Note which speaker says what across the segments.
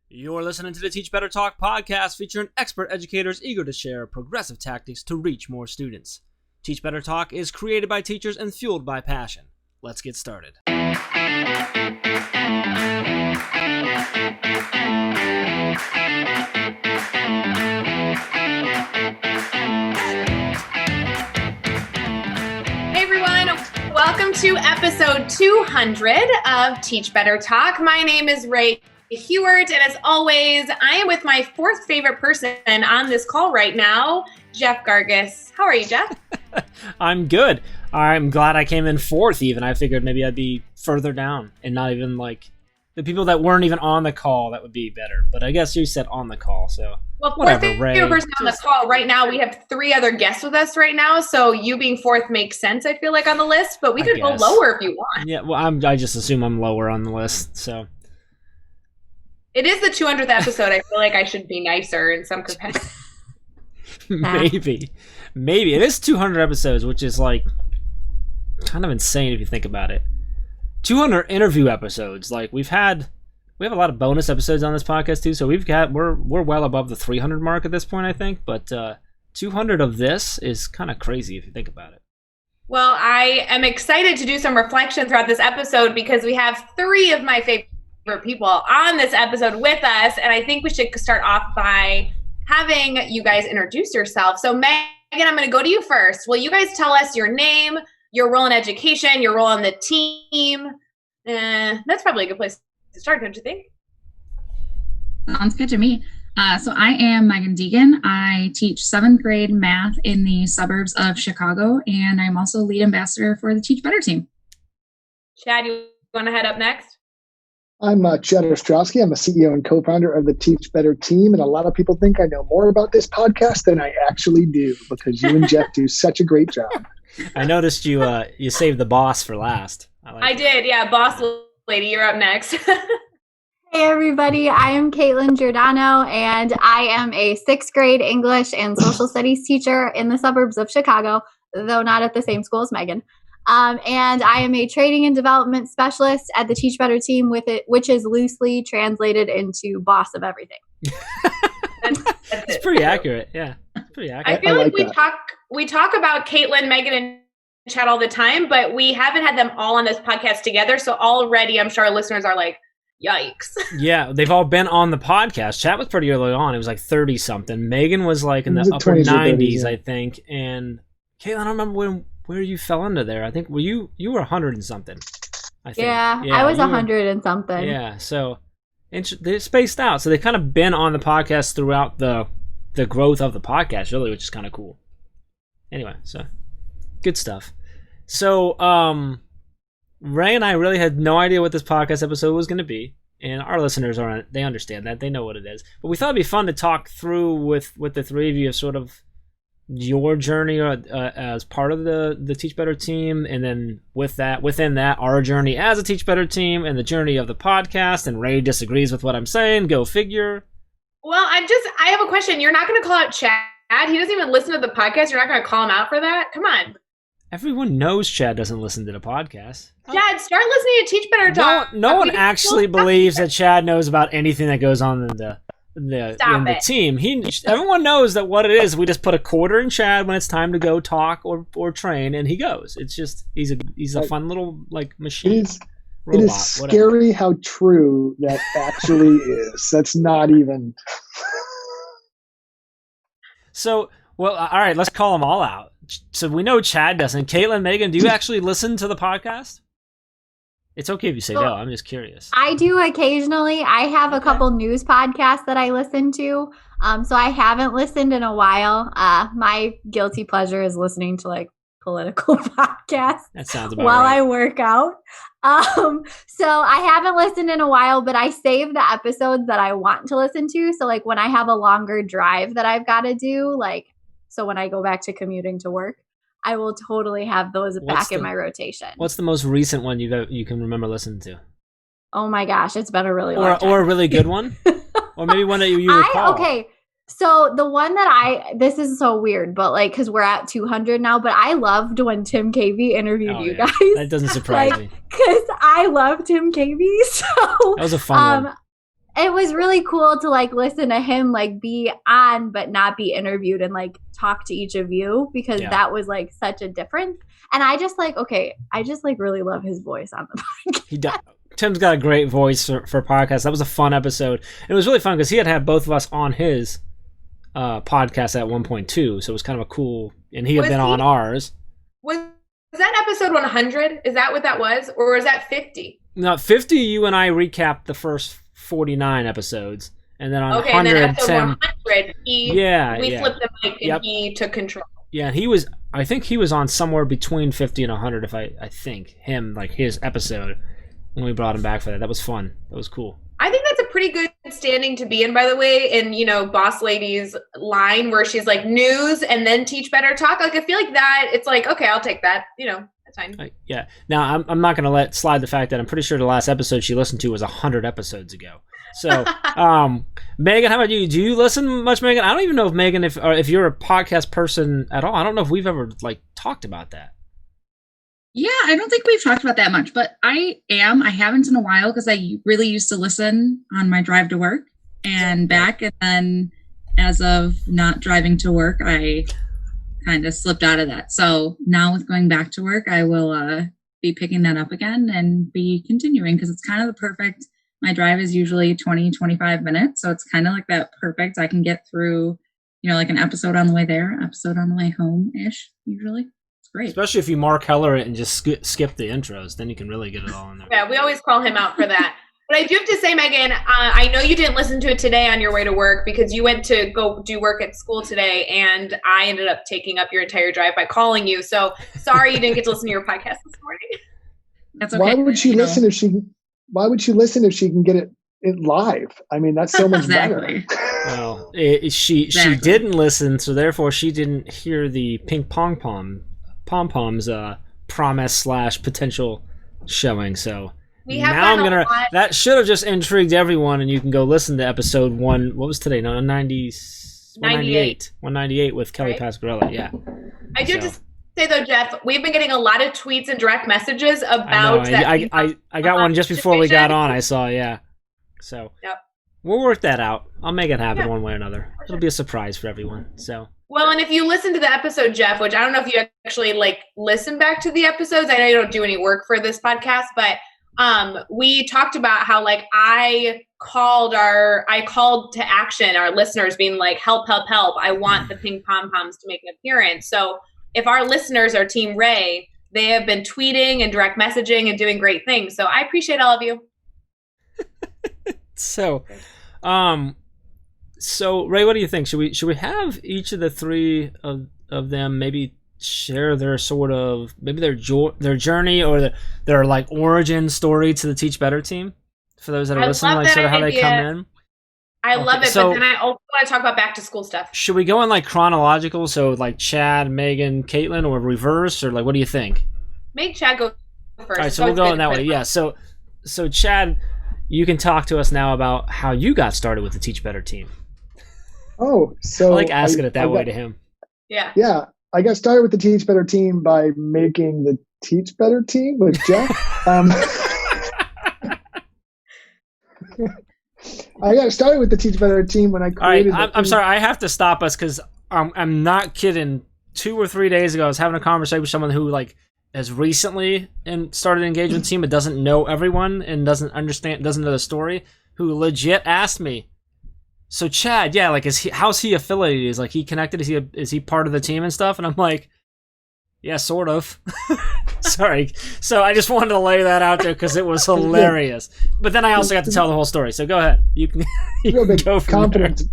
Speaker 1: You're listening to the Teach Better Talk podcast featuring expert educators eager to share progressive tactics to reach more students. Teach Better Talk is created by teachers and fueled by passion. Let's get started.
Speaker 2: Hey everyone, welcome to episode 200 of Teach Better Talk. My name is Ray Hewart, and as always, I am with my fourth favorite person on this call right now, Jeff Gargis. How are you, Jeff?
Speaker 1: I'm good. I'm glad I came in fourth even. I figured maybe I'd be further down and not even like the people that weren't even on the call. That would be better. But I guess you said on the call, so
Speaker 2: well,
Speaker 1: whatever,
Speaker 2: fourth favorite person on the call right now. We have three other guests with us right now, so you being fourth makes sense, I feel like, on the list, but we could go lower if you want.
Speaker 1: Yeah, well, I just assume I'm lower on the list, so.
Speaker 2: It is the 200th episode. I feel like I should be nicer in some capacity.
Speaker 1: Maybe. It is 200 episodes, which is like kind of insane if you think about it. 200 interview episodes. Like we have a lot of bonus episodes on this podcast too. So we're well above the 300 mark at this point, I think. But 200 of this is kind of crazy if you think about it.
Speaker 2: Well, I am excited to do some reflection throughout this episode because we have three of my favorite people on this episode with us, and I think we should start off by having you guys introduce yourself. So Megan, I'm going to go to you first. Will you guys tell us your name, your role in education, your role on the team? That's probably a good place to start, don't you think?
Speaker 3: Sounds good to me. So I am Meghan Deegan. I teach 7th grade math in the suburbs of Chicago, and I'm also lead ambassador for the Teach Better team.
Speaker 2: Chad, you want to head up next?
Speaker 4: I'm Chad Ostrowski. I'm a CEO and co-founder of the Teach Better team, and a lot of people think I know more about this podcast than I actually do because you and Jeff do such a great job.
Speaker 1: I noticed you saved the boss for last.
Speaker 2: I did, yeah. Boss lady, you're up next.
Speaker 5: Hey everybody, I am Katelynn Giordano, and I am a 6th grade English and social studies teacher in the suburbs of Chicago, though not at the same school as Megan. And I am a training and development specialist at the Teach Better team, which is loosely translated into boss of everything.
Speaker 1: It's pretty accurate. Yeah, it's pretty accurate.
Speaker 2: I feel like we talk about Katelynn, Megan, and Chad all the time, but we haven't had them all on this podcast together. So already, I'm sure our listeners are like, "Yikes!"
Speaker 1: Yeah, they've all been on the podcast. Chat was pretty early on. It was like 30 something. Megan was like in the upper 90s, I think, and Katelynn, I don't remember where you fell into there. I think you were 100 and something. I think.
Speaker 5: Yeah, I was 100 and something.
Speaker 1: Yeah, so they're spaced out. So they've kind of been on the podcast throughout the growth of the podcast, really, which is kind of cool. Anyway, so good stuff. So Ray and I really had no idea what this podcast episode was going to be, and our listeners they understand that, they know what it is. But we thought it'd be fun to talk through with the three of you, sort of your journey as part of the Teach Better team, and then within that our journey as a Teach Better team, and the journey of the podcast. And Ray disagrees with what I'm saying. Go figure.
Speaker 2: Well, I have a question. You're not going to call out Chad. He doesn't even listen to the podcast. You're not going to call him out for that? Come on.
Speaker 1: Everyone knows Chad doesn't listen to the podcast.
Speaker 2: Chad, start listening to Teach Better Talk.
Speaker 1: No one actually believes that Chad knows about anything that goes on in the team. Everyone knows that what it is. We just put a quarter in Chad when it's time to go talk or train, and he goes. It's just he's a fun little like machine.
Speaker 4: It is scary how true that actually is. That's not even.
Speaker 1: So, well, all right, let's call them all out. So we know Chad doesn't. Katelynn, Megan, do you actually listen to the podcast? It's okay if you say no. I'm just curious.
Speaker 5: I do occasionally. I have a couple news podcasts that I listen to. So I haven't listened in a while. My guilty pleasure is listening to like political podcasts.
Speaker 1: That sounds about
Speaker 5: while
Speaker 1: right.
Speaker 5: I work out. So I haven't listened in a while, but I save the episodes that I want to listen to. So like when I have a longer drive that I've got to do, like, so when I go back to commuting to work, I will totally have those back in my rotation.
Speaker 1: What's the most recent one you can remember listening to?
Speaker 5: Oh my gosh, it's been a really long time.
Speaker 1: Or a really good one? Or maybe one that you recall.
Speaker 5: Okay, so the one that this is so weird, but like, because we're at 200 now, but I loved when Tim Cavey interviewed you guys.
Speaker 1: That doesn't surprise me.
Speaker 5: Because I love Tim Cavey. So
Speaker 1: that was a fun one.
Speaker 5: it was really cool to like listen to him like be on but not be interviewed and like talk to each of you, because that was like such a difference. And I just like really love his voice on the podcast.
Speaker 1: He does. Tim's got a great voice for podcasts. That was a fun episode. And it was really fun because he had both of us on his podcast at one point too. So it was kind of a cool, and he had been on ours.
Speaker 2: Was that episode 100? Is that what that was? Or was that 50?
Speaker 1: No, 50, you and I recapped the first 49 episodes. And then on 100,
Speaker 2: and then episode
Speaker 1: Tim,
Speaker 2: 100, we flipped the mic and he took control.
Speaker 1: Yeah, and I think he was on somewhere between 50 and 100, if I think him, like his episode, when we brought him back for that. That was fun. That was cool.
Speaker 2: I think that's a pretty good standing to be in, by the way, in, Boss Lady's line where she's like, news and then teach better talk. Like, I feel like that, it's like, okay, I'll take that. That's fine.
Speaker 1: Yeah. Now, I'm not going to let slide the fact that I'm pretty sure the last episode she listened to was 100 episodes ago. So, Megan, how about you? Do you listen much, Megan? I don't even know if Megan, if you're a podcast person at all. I don't know if we've ever like talked about that.
Speaker 3: Yeah, I don't think we've talked about that much, but I haven't in a while because I really used to listen on my drive to work and back. And then as of not driving to work, I kind of slipped out of that. So now with going back to work, I will be picking that up again and be continuing because it's kind of the perfect. My drive is usually 20, 25 minutes. So it's kind of like that perfect. I can get through, like an episode on the way there, episode on the way home-ish usually. It's great.
Speaker 1: Especially if you Mark Heller it and just skip the intros, then you can really get it all in there.
Speaker 2: Yeah, we always call him out for that. But I do have to say, Megan, I know you didn't listen to it today on your way to work because you went to go do work at school today, and I ended up taking up your entire drive by calling you. So sorry you didn't get to listen to your podcast this morning.
Speaker 3: That's okay.
Speaker 4: Why would she listen if she? Why would she listen if she can get it live? I mean, that's so much
Speaker 3: exactly.
Speaker 4: better.
Speaker 1: Well, she didn't listen, so therefore she didn't hear the pink pom-poms promise / potential showing. So now I'm gonna. That should have just intrigued everyone, and you can go listen to episode 1. What was today? No, 198 with Kelly Pasquarella. Yeah.
Speaker 2: I do have to say though, Jeff, we've been getting a lot of tweets and direct messages about that.
Speaker 1: I got one just before we got on. I saw, yeah. So we'll work that out. I'll make it happen one way or another. It'll be a surprise for everyone. So.
Speaker 2: Well, and if you listen to the episode, Jeff, which I don't know if you actually listen back to the episodes. I know you don't do any work for this podcast, but we talked about how I called to action our listeners, being like, help, help, help. I want the pink pom-poms to make an appearance. So if our listeners are Team Ray, they have been tweeting and direct messaging and doing great things. So I appreciate all of you.
Speaker 1: So Ray, what do you think? Should we have each of the three of them maybe share their sort of their journey or their origin story to the Teach Better team for those that are listening, sort of how they come in?
Speaker 2: I love it, but then I also want to talk about back to school stuff.
Speaker 1: Should we go in chronological? So Chad, Megan, Katelynn, or reverse, or what do you think?
Speaker 2: Make Chad go first.
Speaker 1: All right, so we'll go in that way. Yeah. So Chad, you can talk to us now about how you got started with the Teach Better team.
Speaker 4: Oh, so
Speaker 1: I like asking it that way to him.
Speaker 2: Yeah.
Speaker 4: Yeah. I got started with the Teach Better team by making the Teach Better team with Jeff. I got started with the Teach Better team when I created.
Speaker 1: All right, I'm sorry. I have to stop us because I'm not kidding. 2 or 3 days ago, I was having a conversation with someone who has recently started an engagement team but doesn't know everyone and doesn't know the story. Who legit asked me, so Chad, yeah, how's he affiliated? Is he connected? Is he part of the team and stuff? And I'm like, yeah, sort of. Sorry. So I just wanted to lay that out there because it was hilarious. But then I also got to tell the whole story. So go ahead. You can go from confidence. There.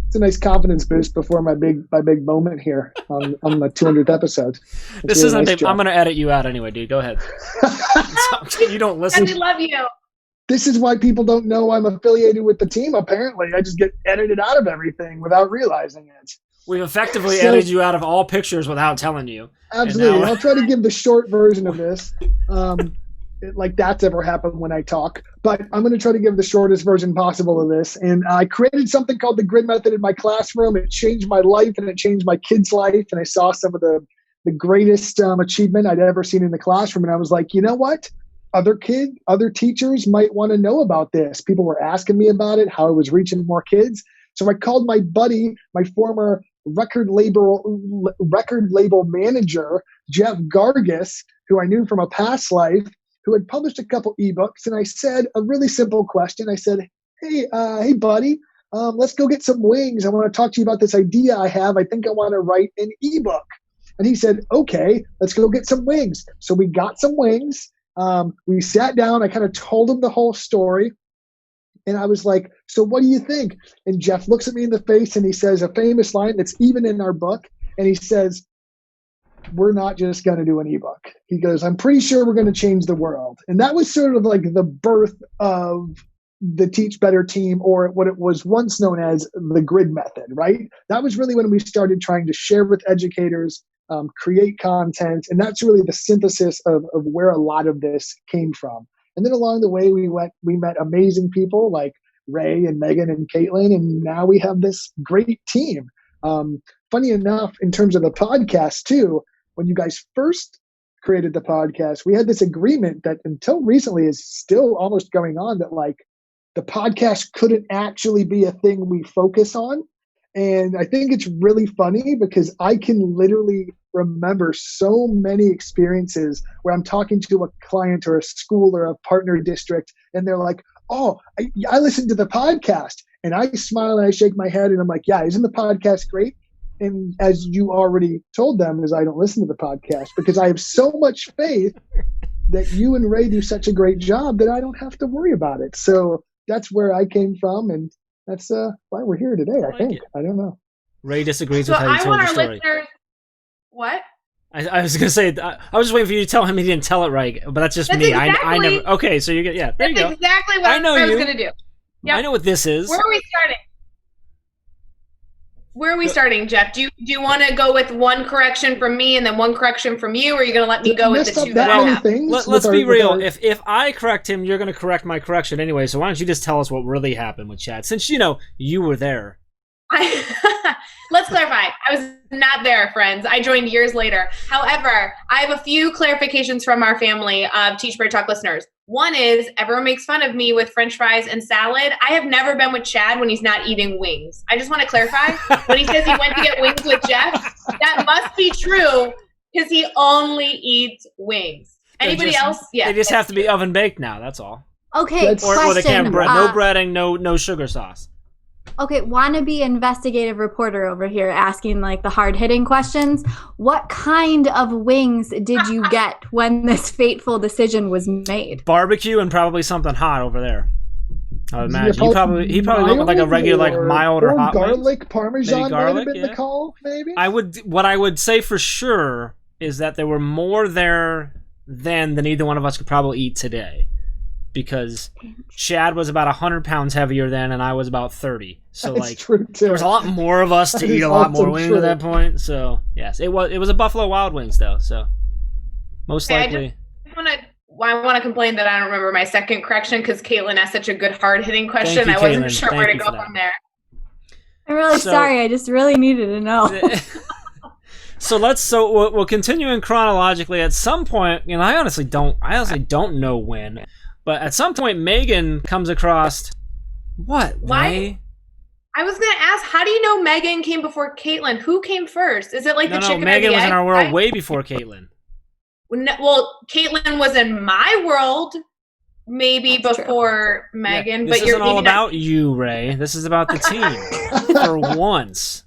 Speaker 4: It's a nice confidence boost before my big moment here on the 200th episode.
Speaker 1: This isn't nice. I'm going to edit you out anyway, dude. Go ahead. You don't listen.
Speaker 2: We love you.
Speaker 4: This is why people don't know I'm affiliated with the team, apparently. I just get edited out of everything without realizing it.
Speaker 1: We've effectively edited you out of all pictures without telling you.
Speaker 4: Absolutely. I'll try to give the short version of this. That's ever happened when I talk. But I'm going to try to give the shortest version possible of this. And I created something called the grid method in my classroom. It changed my life and it changed my kids' life. And I saw some of the greatest achievement I'd ever seen in the classroom. And I was like, you know what? other teachers might want to know about this. People were asking me about it, how it was reaching more kids. So I called my buddy, my former record label manager, Jeff Gargis, who I knew from a past life, who had published a couple ebooks. And I said a really simple question. I said, hey buddy, let's go get some wings. I want to talk to you about this idea I have. I think I want to write an ebook. And he said, okay, let's go get some wings. So we got some wings. We sat down. I kind of told him the whole story. And I was like, so what do you think? And Jeff looks at me in the face and he says a famous line that's even in our book. And he says, we're not just going to do an ebook. He goes, I'm pretty sure we're going to change the world. And that was sort of like the birth of the Teach Better team, or what it was once known as the grid method, right? That was really when we started trying to share with educators, create content. And that's really the synthesis of where a lot of this came from. And then along the way, we met amazing people like Ray and Meghan and Katelynn, and now we have this great team. Funny enough, in terms of the podcast too, when you guys first created the podcast, we had this agreement that until recently is still almost going on, that like the podcast couldn't actually be a thing we focus on. And I think it's really funny because I can literally remember so many experiences where I'm talking to a client or a school or a partner district, and they're like, oh, I listened to the podcast. And I smile and I shake my head and I'm like, yeah, isn't the podcast great? And as you already told them, is I don't listen to the podcast because I have so much faith that you and Ray do such a great job that I don't have to worry about it. So that's where I came from, and that's why we're here today, I think. I don't know.
Speaker 1: Ray disagrees with how you told the story.
Speaker 2: Listeners, what?
Speaker 1: I was going to say, I was just waiting for you to tell him he didn't tell it right, but that's just me.
Speaker 2: Exactly,
Speaker 1: I never. Okay, so you get, yeah, there you go.
Speaker 2: That's exactly what I was going to do. Yep.
Speaker 1: I know what this is.
Speaker 2: Where are we starting? Where are we starting, Jeff? Do you want to go with one correction from me and then one correction from you, or are you going to let me go with the two that I have?
Speaker 1: Let's be real. If I correct him, you're going to correct my correction anyway. So why don't you just tell us what really happened with Chad, since you were there.
Speaker 2: Let's clarify. I was not there, friends. I joined years later. However, I have a few clarifications from our family of Teach Better Talk listeners. One is, everyone makes fun of me with French fries and salad. I have never been with Chad when he's not eating wings. I just want to clarify. When he says he went to get wings with Jeff, that must be true because he only eats wings. Anybody else? Yeah.
Speaker 1: They just have to be oven baked now. That's all.
Speaker 5: Okay.
Speaker 1: Or they can't have bread. No breading. No sugar sauce.
Speaker 5: Okay, wannabe investigative reporter over here asking like the hard-hitting questions. What kind of wings did you get when this fateful decision was made?
Speaker 1: Barbecue and probably something hot over there. I would imagine. He probably went with like a regular, like mild or hot
Speaker 4: garlic,
Speaker 1: wings.
Speaker 4: Parmesan
Speaker 1: Maybe garlic,
Speaker 4: might have been the call, maybe?
Speaker 1: What I would say for sure is that there were more there then than either one of us could probably eat today. Because Chad was about 100 pounds heavier then, and I was about 30. So
Speaker 4: That's true too.
Speaker 1: There was a lot more of us to eat a lot more wings at that point. So yes, it was a Buffalo Wild Wings though. So most likely.
Speaker 2: I want to complain that I don't remember my second correction because Katelynn asked such a good hard hitting question. I wasn't sure where to go from there.
Speaker 5: I'm really sorry. I just really needed to know.
Speaker 1: So we'll continue in chronologically. At some point, I honestly don't know when. But at some point, Meghan comes across what? Why?
Speaker 2: I was going to ask, how do you know Meghan came before Katelynn? Who came first? Is it like the chicken or the egg?
Speaker 1: Meghan was in our world way before Katelynn.
Speaker 2: Well, Katelynn was in my world maybe before Meghan.
Speaker 1: Yeah,
Speaker 2: but
Speaker 1: this isn't all about you, Ray. This is about the team for once.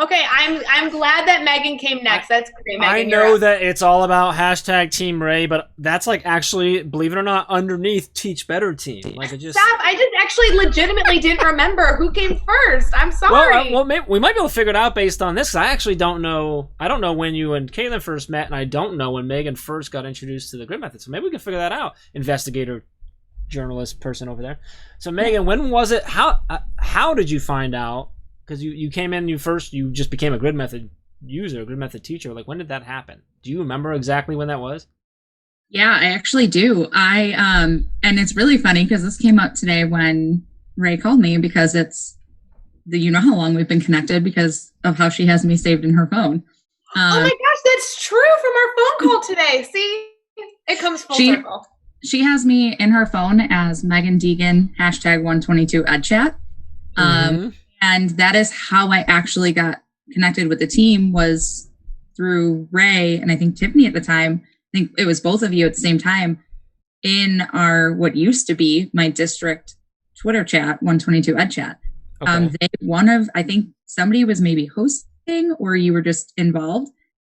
Speaker 2: Okay, I'm glad that Meghan came next. That's great, Meghan.
Speaker 1: I know that it's all about hashtag Team Ray, but that's like actually, believe it or not, underneath Teach Better Team. Like
Speaker 2: Stop! I just actually legitimately didn't remember who came first. I'm sorry.
Speaker 1: Well, maybe, we might be able to figure it out based on this. Cause I actually don't know. I don't know when you and Katelynn first met, and I don't know when Meghan first got introduced to the grid method. So maybe we can figure that out. Investigator, journalist person over there. So Meghan, when was it? How did you find out? Because you came in, you just became a grid method user, a grid method teacher. Like, when did that happen? Do you remember exactly when that was?
Speaker 3: Yeah, I actually do. And it's really funny because this came up today when Ray called me, because you know how long we've been connected because of how she has me saved in her phone.
Speaker 2: Oh my gosh, that's true from our phone call today. See, it comes full circle.
Speaker 3: she has me in her phone as Meghan Deegan, #122EdChat. And that is how I actually got connected with the team, was through Ray and I think Tiffany at the time. I think it was both of you at the same time in our, what used to be my district Twitter chat, 122EdChat. Okay. I think somebody was maybe hosting or you were just involved.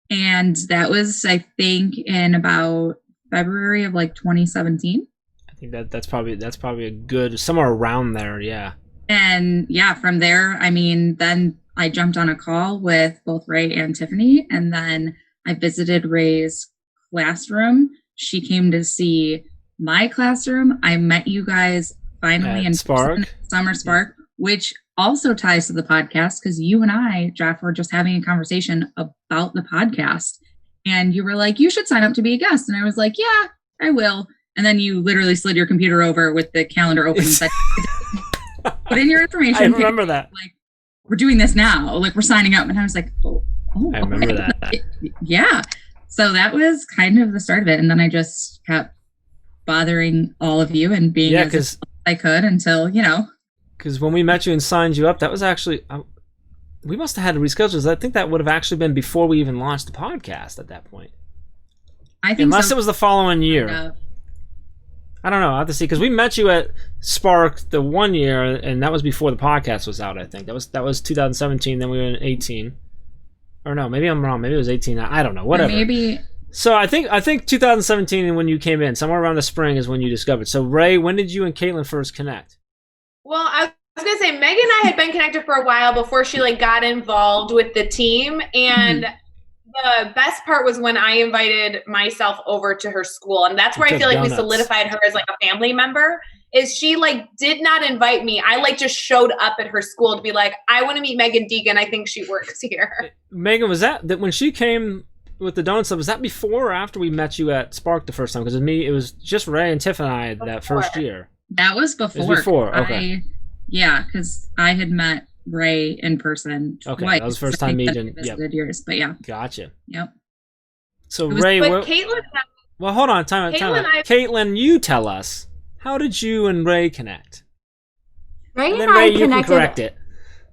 Speaker 3: And that was, I think, in about February of like 2017.
Speaker 1: I think that's probably a good, somewhere around there. Yeah.
Speaker 3: And yeah, from there, I mean, then I jumped on a call with both Ray and Tiffany, and then I visited Ray's classroom. She came to see my classroom. I met you guys finally in
Speaker 1: Spark,
Speaker 3: Summer Spark, which also ties to the podcast, because you and I, Jeff, were just having a conversation about the podcast, and you were like, you should sign up to be a guest. And I was like, yeah, I will. And then you literally slid your computer over with the calendar open and said, put in your information.
Speaker 1: I remember that.
Speaker 3: Like, we're doing this now. Like, we're signing up. And I was like, oh
Speaker 1: I remember that.
Speaker 3: Yeah. So that was kind of the start of it. And then I just kept bothering all of you and being as I could until,
Speaker 1: Because when we met you and signed you up, that was actually, we must have had to reschedule. I think that would have actually been before we even launched the podcast at that point.
Speaker 3: I think
Speaker 1: Unless it was the following year. I don't know. I have to see, because we met you at Spark the one year, and that was before the podcast was out. I think that was 2017. Then we were in 18, or no, maybe I'm wrong. Maybe it was 18. I don't know. Whatever.
Speaker 3: Maybe.
Speaker 1: So I think 2017, when you came in, somewhere around the spring, is when you discovered. So Ray, when did you and Katelynn first connect?
Speaker 2: Well, I was gonna say Megan and I had been connected for a while before she got involved with the team, and the best part was when I invited myself over to her school, and that's where I feel like we solidified her as a family member. Is she did not invite me? I just showed up at her school to be like, I want to meet Meghan Deegan. I think she works here.
Speaker 1: Megan, was that when she came with the donut stuff? Was that before or after we met you at Spark the first time? Because it was just Ray and Tiff and I that first year.
Speaker 3: That was before.
Speaker 1: It was before. Okay.
Speaker 3: Because I had met Ray in person twice.
Speaker 1: Okay, that was the first time meeting.
Speaker 3: Yours, but yeah.
Speaker 1: Gotcha.
Speaker 3: Yep.
Speaker 1: So Ray,
Speaker 2: Katelynn.
Speaker 1: Well, hold on. Time out. Katelynn, you tell us, how did you and Ray connect?
Speaker 5: Ray and
Speaker 1: then
Speaker 5: I
Speaker 1: Ray, you
Speaker 5: connected.
Speaker 1: can correct it.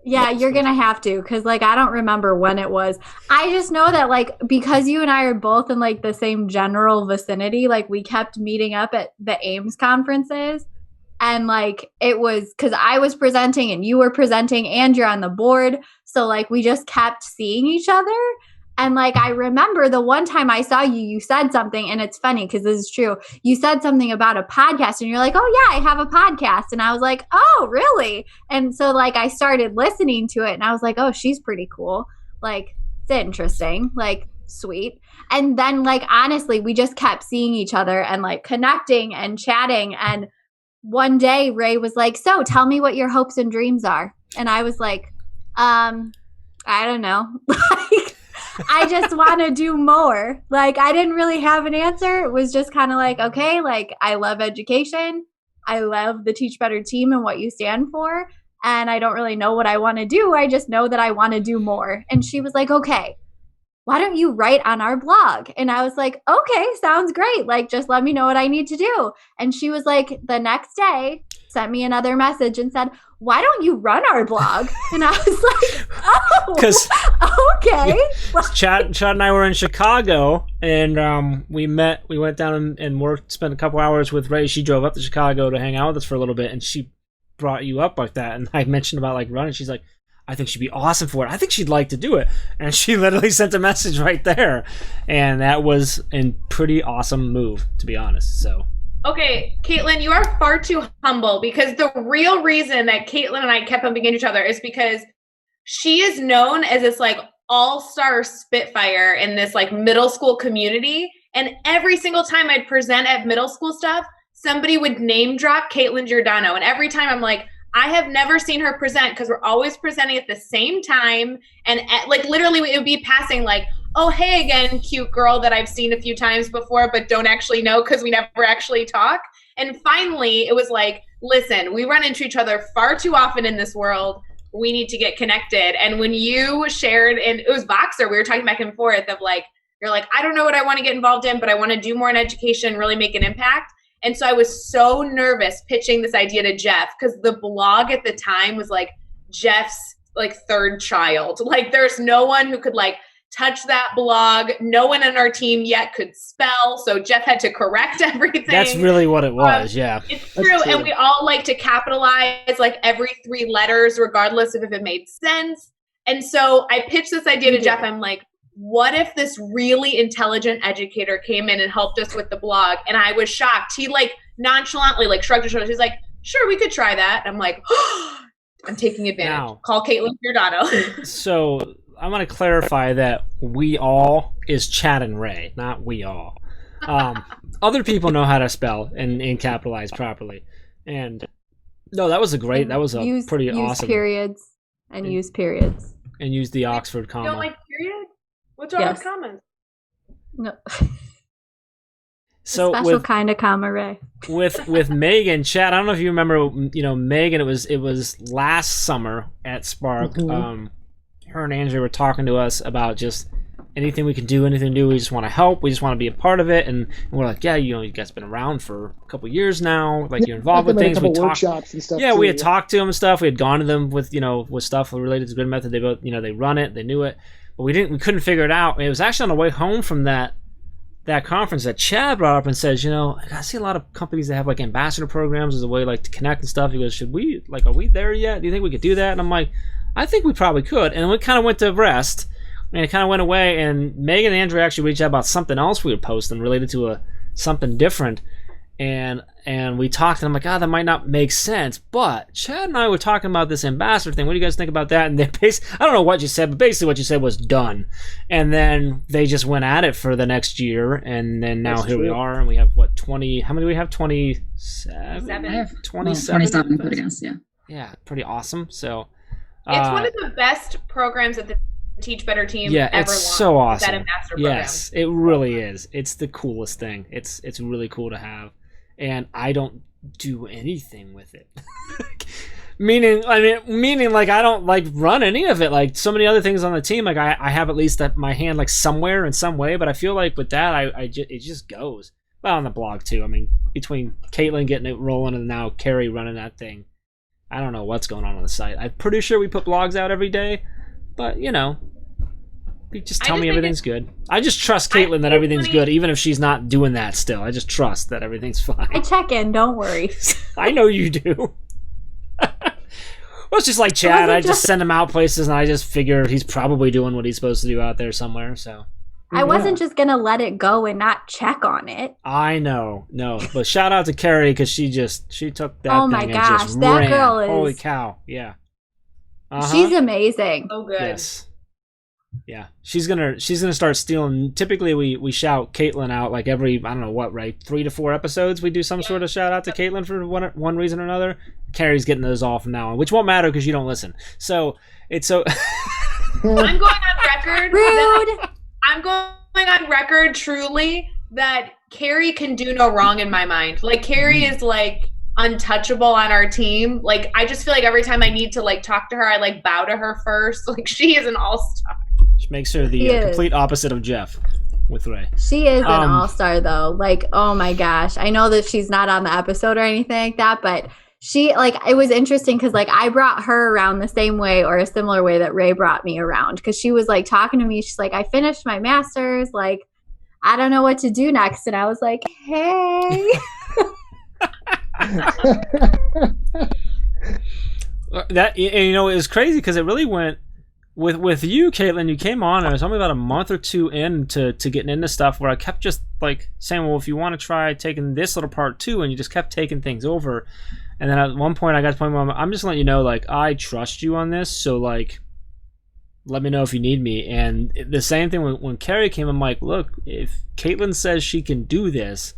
Speaker 5: Yeah, you're going to have to, because I don't remember when it was. I just know that because you and I are both in the same general vicinity, we kept meeting up at the Ames conferences. And it was because I was presenting and you were presenting and you're on the board. So we just kept seeing each other. And I remember the one time I saw you, you said something, and it's funny because this is true. You said something about a podcast and you're like, oh yeah, I have a podcast. And I was like, oh, really? And so I started listening to it and I was like, oh, she's pretty cool. It's interesting, sweet. And then honestly, we just kept seeing each other and connecting and chatting. And one day Ray was like, so tell me what your hopes and dreams are. And I was like, I don't know. I just want to do more. I didn't really have an answer. It was just kind of okay, I love education. I love the Teach Better team and what you stand for. And I don't really know what I want to do. I just know that I want to do more. And she was like, okay, why don't you write on our blog? And I was like, okay, sounds great. just let me know what I need to do. And she was like, the next day, sent me another message and said, why don't you run our blog? And I was like, oh, okay.
Speaker 1: Chad and I were in Chicago, and we went down and worked, spent a couple hours with Ray. She drove up to Chicago to hang out with us for a little bit, and she brought you up like that. And I mentioned about running. She's like, I think she'd be awesome for it. I think she'd like to do it. And she literally sent a message right there. And that was a pretty awesome move, to be honest. So,
Speaker 2: okay, Katelynn, you are far too humble, because the real reason that Katelynn and I kept bumping into each other is because she is known as this all-star spitfire in this middle school community. And every single time I'd present at middle school stuff, somebody would name drop Katelynn Giordano. And every time I'm like, I have never seen her present, because we're always presenting at the same time. And literally it would be passing oh, hey again, cute girl that I've seen a few times before, but don't actually know because we never actually talk. And finally it was listen, we run into each other far too often in this world. We need to get connected. And when you shared, and it was Voxer, we were talking back and forth of you're I don't know what I want to get involved in, but I want to do more in education, really make an impact. And so I was so nervous pitching this idea to Jeff because the blog at the time was like Jeff's like third child. Like there's no one who could like touch that blog. No one on our team yet could spell. So Jeff had to correct everything.
Speaker 1: That's really what it was. Yeah.
Speaker 2: It's true. And we all like to capitalize like every 3 letters, regardless of if it made sense. And so I pitched this idea to Jeff. I'm like, what if this really intelligent educator came in and helped us with the blog? And I was shocked. He like nonchalantly like shrugged his shoulders. He's like, sure, we could try that. I'm like, oh, I'm taking advantage. Now, call Katelynn Giordano.
Speaker 1: So I want to clarify that we all is Chad and Ray, not we all. Other people know how to spell and capitalize properly. And no, that was pretty awesome.
Speaker 5: Periods and use periods.
Speaker 1: And use the Oxford comma.
Speaker 2: You don't like period? What's wrong with commas?
Speaker 5: No.
Speaker 1: So
Speaker 5: special kind of comma, Ray.
Speaker 1: with Meghan, Chad, I don't know if you remember, Meghan, it was last summer at Spark.
Speaker 4: Mm-hmm.
Speaker 1: Her and Andrea were talking to us about just anything we can do, anything to do. We just want to help. We just want to be a part of it. And we're like, yeah, you guys have been around for a couple years now. Like you're involved with things.
Speaker 4: We talked workshops and stuff.
Speaker 1: Yeah, we had talked to them and stuff. We had gone to them with stuff related to Grid Method. They both, they run it. They knew it, but we couldn't figure it out. And it was actually on the way home from that conference that Chad brought up and says, I see a lot of companies that have like ambassador programs as a way like to connect and stuff. He goes, are we there yet? Do you think we could do that? And I'm like, I think we probably could. And we kind of went to rest, and it kind of went away. And Meghan and Andrea actually reached out about something else we were posting related to something different. And we talked, and I'm like, that might not make sense. But Chad and I were talking about this ambassador thing. What do you guys think about that? And they I don't know what you said, but basically what you said was done. And then they just went at it for the next year. And then now here we are, and we have 20? How many do we have? 27.
Speaker 3: I have
Speaker 1: 27,
Speaker 3: I guess. Yeah.
Speaker 1: Yeah, pretty awesome. So.
Speaker 2: It's one of the best programs that the Teach Better team ever launched.
Speaker 1: It's so awesome.
Speaker 2: That ambassador program.
Speaker 1: Yes, it really is. It's the coolest thing. It's really cool to have, and I don't do anything with it. meaning like I don't like run any of it. Like so many other things on the team, like I have at least my hand like somewhere in some way. But I feel like with that, it just goes. Well, on the blog too. I mean, between Katelynn getting it rolling and now Carrie running that thing. I don't know what's going on the site. I'm pretty sure we put blogs out every day, but you just tell me everything's good. I just trust Katelynn that everything's good, even if she's not doing that still. I just trust that everything's fine.
Speaker 5: I check in, don't worry.
Speaker 1: I know you do. Well, it's just like Chad. I just send him out places, and I just figure he's probably doing what he's supposed to do out there somewhere, so.
Speaker 5: I wasn't just going to let it go and not check on it.
Speaker 1: I know. No. But shout out to Carrie because she took that thing and just
Speaker 5: that
Speaker 1: ran.
Speaker 5: Girl is...
Speaker 1: Holy cow. Yeah.
Speaker 5: She's amazing.
Speaker 2: Oh, good.
Speaker 1: Yes. Yeah. She's gonna start stealing. Typically, we shout Katelynn out like every, I don't know what, right? 3 to 4 episodes. We do some sort of shout out to Katelynn for one reason or another. Carrie's getting those all from now on, which won't matter because you don't listen. So, it's so...
Speaker 2: I'm going on record.
Speaker 5: Rude.
Speaker 2: I'm going on record truly that Carrie can do no wrong in my mind. Like Carrie is like untouchable on our team. Like I just feel like every time I need to like talk to her, I like bow to her first. Like she is an all-star.
Speaker 1: She makes her the complete opposite of Jeff with Ray.
Speaker 5: She is an all-star though. Like, oh my gosh. I know that she's not on the episode or anything like that, but she like it was interesting because like I brought her around the same way or a similar way that Ray brought me around because she was like talking to me. She's like, I finished my master's. Like, I don't know what to do next. And I was like, hey.
Speaker 1: That it was crazy because it really went with you, Katelynn. You came on. It was only about a month or two into getting into stuff where I kept just like saying, well, if you want to try taking this little part too, and you just kept taking things over. And then at one point I got to the point where I'm just letting you know, like, I trust you on this. So, like, let me know if you need me. And the same thing when Carrie came, I'm like, look, if Katelynn says she can do this,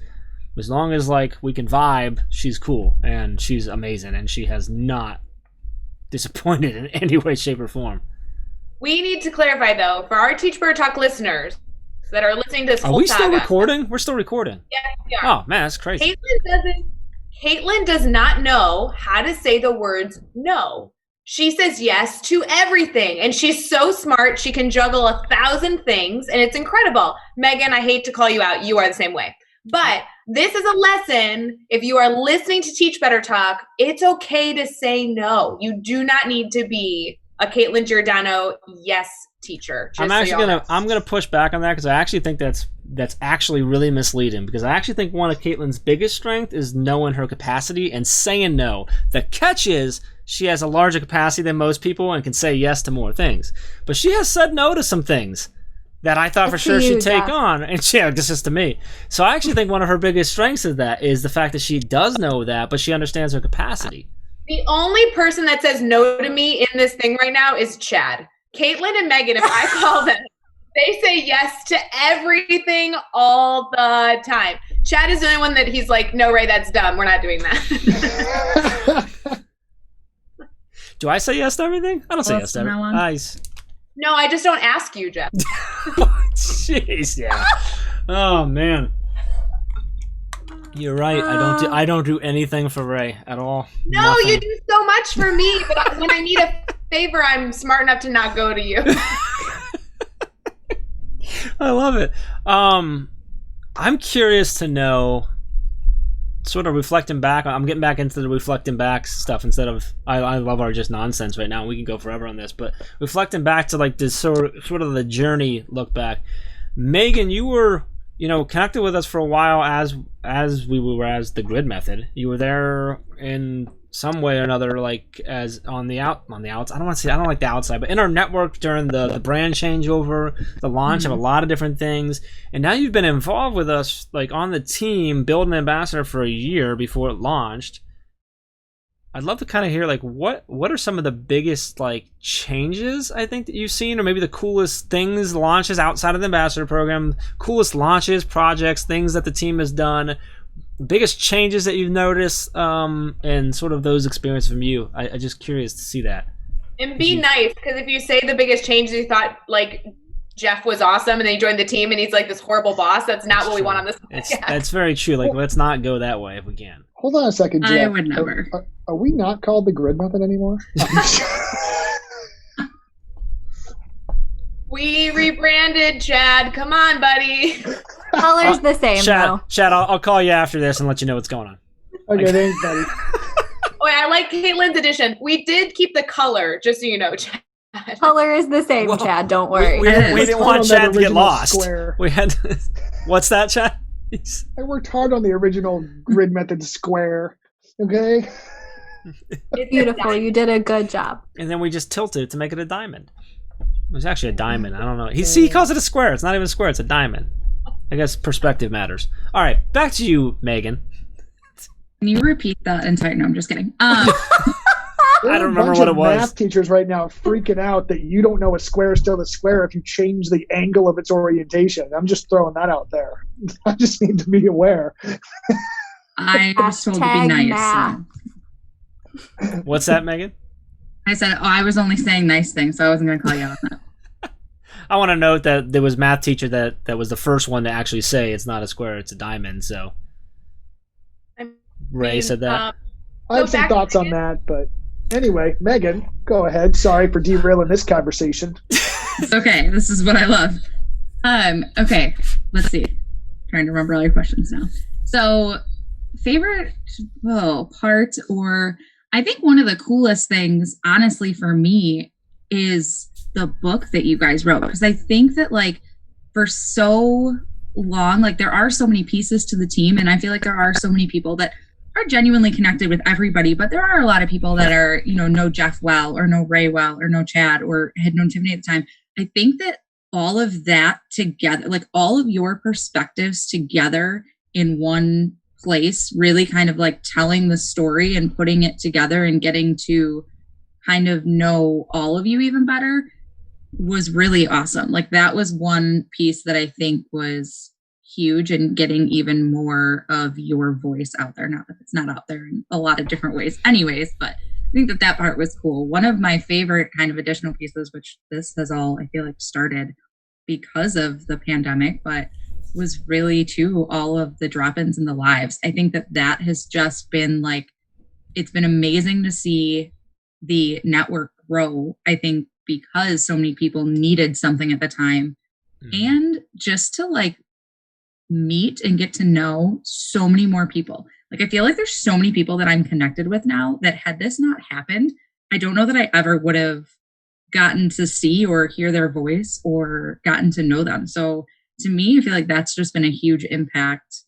Speaker 1: as long as, like, we can vibe, she's cool. And she's amazing. And she has not disappointed in any way, shape, or form.
Speaker 2: We need to clarify, though, for our Teach Better Talk listeners that are listening to this whole
Speaker 1: saga. Are we still
Speaker 2: saga,
Speaker 1: recording? We're still recording.
Speaker 2: Yeah, we are.
Speaker 1: Oh, man, that's crazy.
Speaker 2: Katelynn does not know how to say the words no. She says yes to everything. And she's so smart. She can juggle 1,000 things. And it's incredible. Meghan, I hate to call you out. You are the same way. But This is a lesson. If you are listening to Teach Better Talk, it's okay to say no. You do not need to be a Katelynn Giordano yes teacher.
Speaker 1: I'm gonna push back on that because I actually think that's actually really misleading, because I actually think one of Katelynn's biggest strength is knowing her capacity and saying no. The catch is she has a larger capacity than most people and can say yes to more things, but she has said no to some things that I thought for sure she'd take on, and this is to me. So I actually think one of her biggest strengths is the fact that she does know that, but she understands her capacity.
Speaker 2: The only person that says no to me in this thing right now is Chad. Caitlin and Megan, if I call them, they say yes to everything all the time. Chad is the only one that he's like, no, Ray, that's dumb. We're not doing that.
Speaker 1: Do I say yes to everything? I don't say yes to everything. Nice.
Speaker 2: No, I just don't ask you, Jeff.
Speaker 1: Jeez, yeah. Oh man, you're right. I don't do anything for Ray at all.
Speaker 2: No, nothing. You do so much for me, but when I need a favor, I'm smart enough to not go to you.
Speaker 1: I love it. I'm curious to know, sort of reflecting back. I'm getting back into the reflecting back stuff instead of I love our just nonsense right now. We can go forever on this, but reflecting back to like this sort of the journey look back. Megan, you were connected with us for a while as we were as the grid method. You were there in some way or another, like as on the outs. I don't like the outside, but in our network during the brand changeover, the launch of a lot of different things, and now you've been involved with us like on the team building Ambassador for a year before it launched. I'd love to kind of hear like what are some of the biggest like changes I think that you've seen, or maybe the coolest things, launches outside of the Ambassador program, coolest launches, projects, things that the team has done, biggest changes that you've noticed, and sort of those experiences from you. I'm just curious to see that.
Speaker 2: And be nice, because if you say the biggest changes, you thought like Jeff was awesome and then he joined the team and he's like this horrible boss. That's not what we want on this podcast.
Speaker 1: That's very true. Like, let's not go that way if we can.
Speaker 4: Hold on a second, Jeff.
Speaker 3: I would never.
Speaker 4: Are we not called the grid method anymore?
Speaker 2: We rebranded, Chad. Come on, buddy.
Speaker 5: Color's the same, though.
Speaker 1: Chad, I'll call you after this and let you know what's going on.
Speaker 4: Okay, thanks, buddy.
Speaker 2: Wait, I like Caitlin's addition. We did keep the color, just so you know, Chad.
Speaker 5: Color is the same, Chad. Don't worry.
Speaker 1: We didn't want Chad to get lost.
Speaker 4: Square.
Speaker 1: We had. What's that, Chad?
Speaker 4: I worked hard on the original grid method square. Okay.
Speaker 5: It's beautiful. You did a good job.
Speaker 1: And then we just tilted it to make it a diamond. It was actually a diamond. I don't know. He calls it a square. It's not even a square. It's a diamond. I guess perspective matters. All right, back to you, Megan.
Speaker 3: Can you repeat that entire? No, I'm just kidding.
Speaker 1: I don't remember what it was.
Speaker 4: Math teachers right now freaking out that you don't know a square is still a square if you change the angle of its orientation. I'm just throwing that out there. I just need to be aware.
Speaker 3: I was told to be nice. So.
Speaker 1: What's that, Megan?
Speaker 3: I said, I was only saying nice things, so I wasn't going to call you out on that.
Speaker 1: I want to note that there was a math teacher that was the first one to actually say it's not a square, it's a diamond. So Ray said that.
Speaker 4: I have some thoughts on that, but anyway, Megan, go ahead. Sorry for derailing this conversation.
Speaker 3: It's okay. This is what I love. Okay, let's see. Trying to remember all your questions now. So, favorite part, or I think one of the coolest things, honestly, for me, is the book that you guys wrote. Because I think that, like, for so long, like, there are so many pieces to the team, and I feel like there are so many people that are genuinely connected with everybody, but there are a lot of people that are, know Jeff well, or know Ray well, or know Chad, or had known Tiffany at the time. I think that all of that together, like all of your perspectives together in one place, really kind of like telling the story and putting it together and getting to kind of know all of you even better, was really awesome. Like that was one piece that I think was huge, and getting even more of your voice out there. Not that it's not out there in a lot of different ways anyways, but I think that part was cool. One of my favorite kind of additional pieces, which this has all, I feel like, started because of the pandemic, but was really too all of the drop-ins and the lives. I think that has just been like, it's been amazing to see the network grow, I think, because so many people needed something at the time. And just to like meet and get to know so many more people. Like, I feel like there's so many people that I'm connected with now that had this not happened, I don't know that I ever would have gotten to see or hear their voice or gotten to know them. So to me, I feel like that's just been a huge impact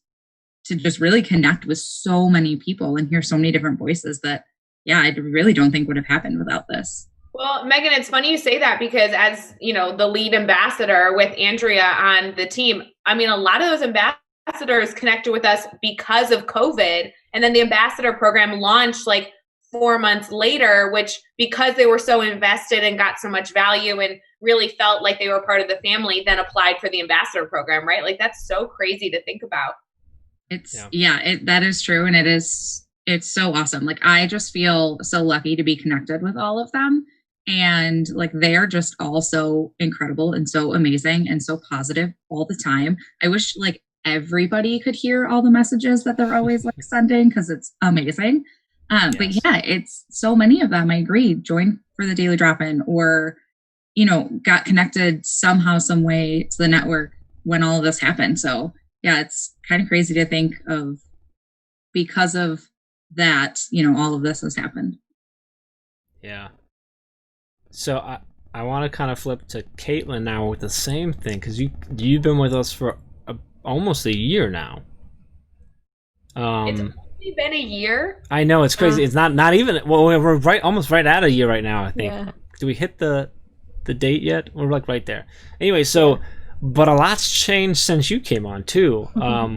Speaker 3: to just really connect with so many people and hear so many different voices that, yeah, I really don't think would have happened without this.
Speaker 2: Well, Meghan, it's funny you say that because as, you know, the lead ambassador with Andrea on the team, I mean, a lot of those ambassadors connected with us because of COVID. And then the ambassador program launched like 4 months later, which because they were so invested and got so much value and really felt like they were part of the family, then applied for the ambassador program, right? Like that's so crazy to think about.
Speaker 3: That is true. And it's so awesome. Like, I just feel so lucky to be connected with all of them. And like, they're just all so incredible and so amazing and so positive all the time. I wish like everybody could hear all the messages that they're always like sending, because it's amazing. But yeah, it's so many of them, I agree, joined for the Daily Drop-In or, you know, got connected somehow, some way to the network when all of this happened. So yeah, it's kind of crazy to think of, because of that, you know, all of this has happened.
Speaker 1: Yeah. So I want to kind of flip to Katelynn now with the same thing, because you've been with us for almost a year now.
Speaker 2: It's only been a year.
Speaker 1: I know, it's crazy. It's not even. Well, we're almost right at a year right now, I think.
Speaker 5: Yeah.
Speaker 1: Do we hit the date yet? We're like right there. Anyway, so. But a lot's changed since you came on too,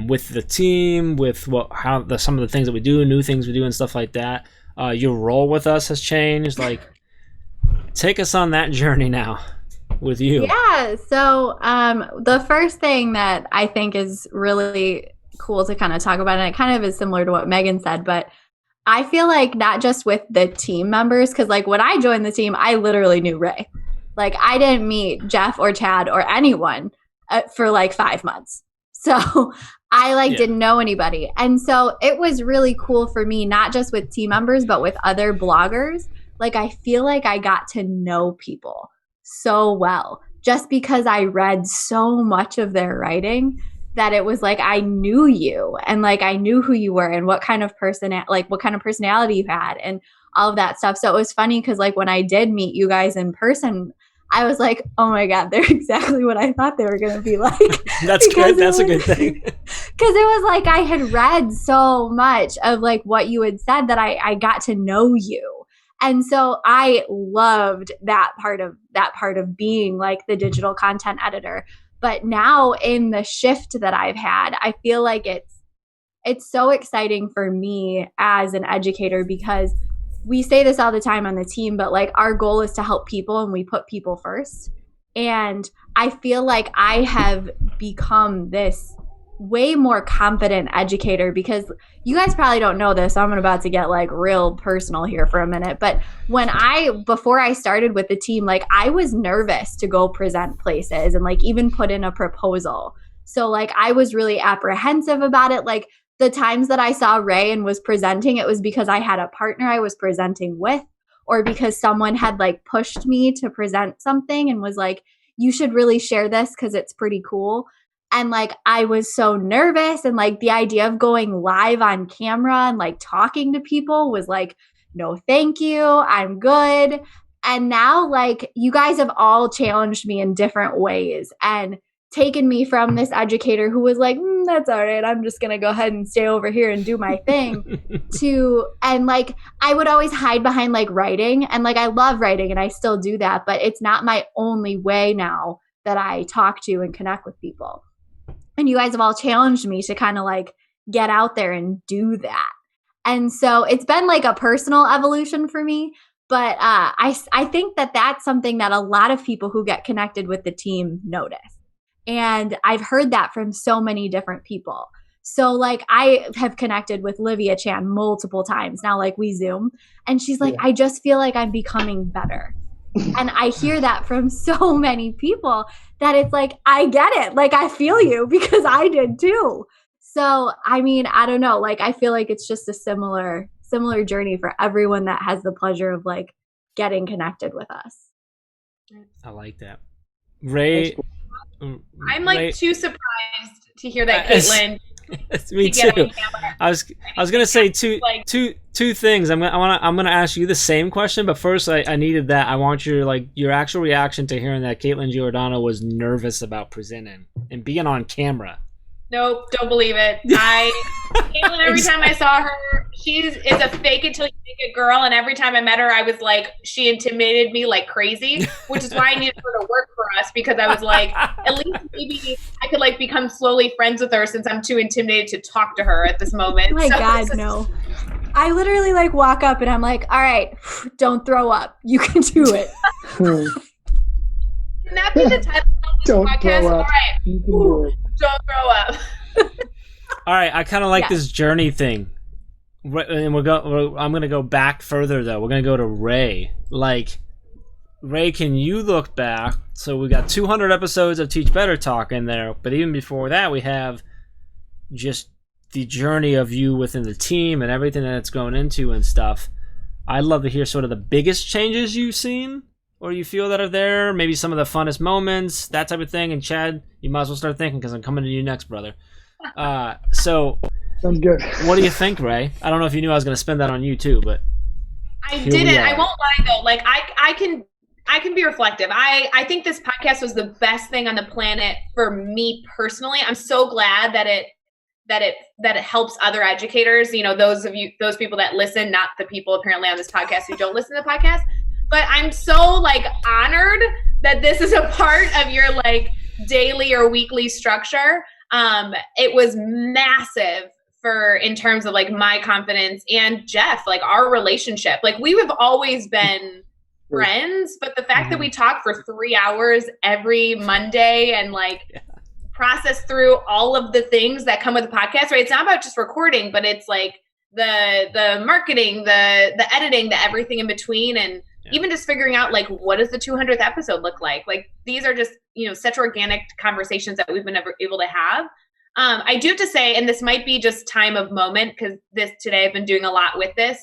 Speaker 1: with the team, with some of the things that we do, new things we do, and stuff like that. Your role with us has changed. Like, take us on that journey now with you.
Speaker 5: Yeah. So the first thing that I think is really cool to kind of talk about, and it kind of is similar to what Meghan said, but I feel like not just with the team members, because like when I joined the team, I literally knew Ray. Like, I didn't meet Jeff or Chad or anyone for like 5 months. So I didn't know anybody. And so it was really cool for me, not just with team members, but with other bloggers. Like, I feel like I got to know people so well just because I read so much of their writing that it was like I knew you and like I knew who you were and what kind of personality you had and all of that stuff. So it was funny because like when I did meet you guys in person, I was like, oh my God, they're exactly what I thought they were going to be like.
Speaker 1: That's good. That's a good thing.
Speaker 5: Because it was like I had read so much of like what you had said that I got to know you. And so I loved that part of being like the digital content editor. But now in the shift that I've had, I feel like it's so exciting for me as an educator because we say this all the time on the team, but like our goal is to help people and we put people first. And I feel like I have become this way more confident educator because you guys probably don't know this. So I'm about to get like real personal here for a minute. But before I started with the team, like I was nervous to go present places and like even put in a proposal. So like I was really apprehensive about it. Like the times that I saw Ray and was presenting, it was because I had a partner I was presenting with or because someone had like pushed me to present something and was like, you should really share this because it's pretty cool. And like, I was so nervous and like the idea of going live on camera and like talking to people was like, no, thank you. I'm good. And now like you guys have all challenged me in different ways and taken me from this educator who was like, that's all right. I'm just going to go ahead and stay over here and do my thing and like, I would always hide behind like writing and like, I love writing and I still do that, but it's not my only way now that I talk to and connect with people. And you guys have all challenged me to kind of like get out there and do that. And so it's been like a personal evolution for me. But I think that that's something that a lot of people who get connected with the team notice. And I've heard that from so many different people. So like I have connected with Livia Chan multiple times now, like we Zoom. And she's like, I just feel like I'm becoming better. And I hear that from so many people that it's like, I get it. Like, I feel you because I did too. So, I mean, I don't know. Like, I feel like it's just a similar journey for everyone that has the pleasure of like getting connected with us.
Speaker 1: I like that. Ray
Speaker 2: I'm like too surprised to hear that, Katelynn.
Speaker 1: Me too. I was gonna say two things. I'm gonna ask you the same question, but first I needed that. I want your actual reaction to hearing that Katelynn Giordano was nervous about presenting and being on camera.
Speaker 2: Nope, don't believe it. Katelynn, every time I saw her, is a fake it till you make it girl, and every time I met her, I was like, she intimidated me like crazy, which is why I needed her to work for us, because I was like, at least maybe I could like become slowly friends with her, since I'm too intimidated to talk to her at this moment.
Speaker 5: Oh my God, no. I literally like walk up and I'm like, all right, don't throw up. You can do it.
Speaker 2: Can that be the title of this podcast? All right.
Speaker 4: You can do it.
Speaker 2: Don't throw up.
Speaker 1: All right, I kind of like this journey thing, and I'm gonna go back further though. We're gonna go to Ray. Like, Ray, can you look back? So we got 200 episodes of Teach Better Talk in there, but even before that, we have just the journey of you within the team and everything that it's going into and stuff. I'd love to hear sort of the biggest changes you've seen, or you feel that are there, maybe some of the funnest moments, that type of thing. And Chad, you might as well start thinking, because I'm coming to you next, brother. So
Speaker 4: Sounds good.
Speaker 1: What do you think, Ray? I don't know if you knew I was going to spend that on you too, but
Speaker 2: I didn't. I won't lie though. Like I can be reflective. I think this podcast was the best thing on the planet for me personally. I'm so glad that it helps other educators. You know, those people that listen, not the people apparently on this podcast who don't listen to the podcast. But I'm so like honored that this is a part of your like daily or weekly structure. It was massive in terms of like my confidence and Jeff, like our relationship. Like we have always been friends, but the fact that we talk for 3 hours every Monday and like process through all of the things that come with the podcast, right? It's not about just recording, but it's like the marketing, the editing, the everything in between, and even just figuring out like what does the 200th episode look like? Like these are just, such organic conversations that we've been able to have. I do have to say, and this might be just time of moment, because today I've been doing a lot with this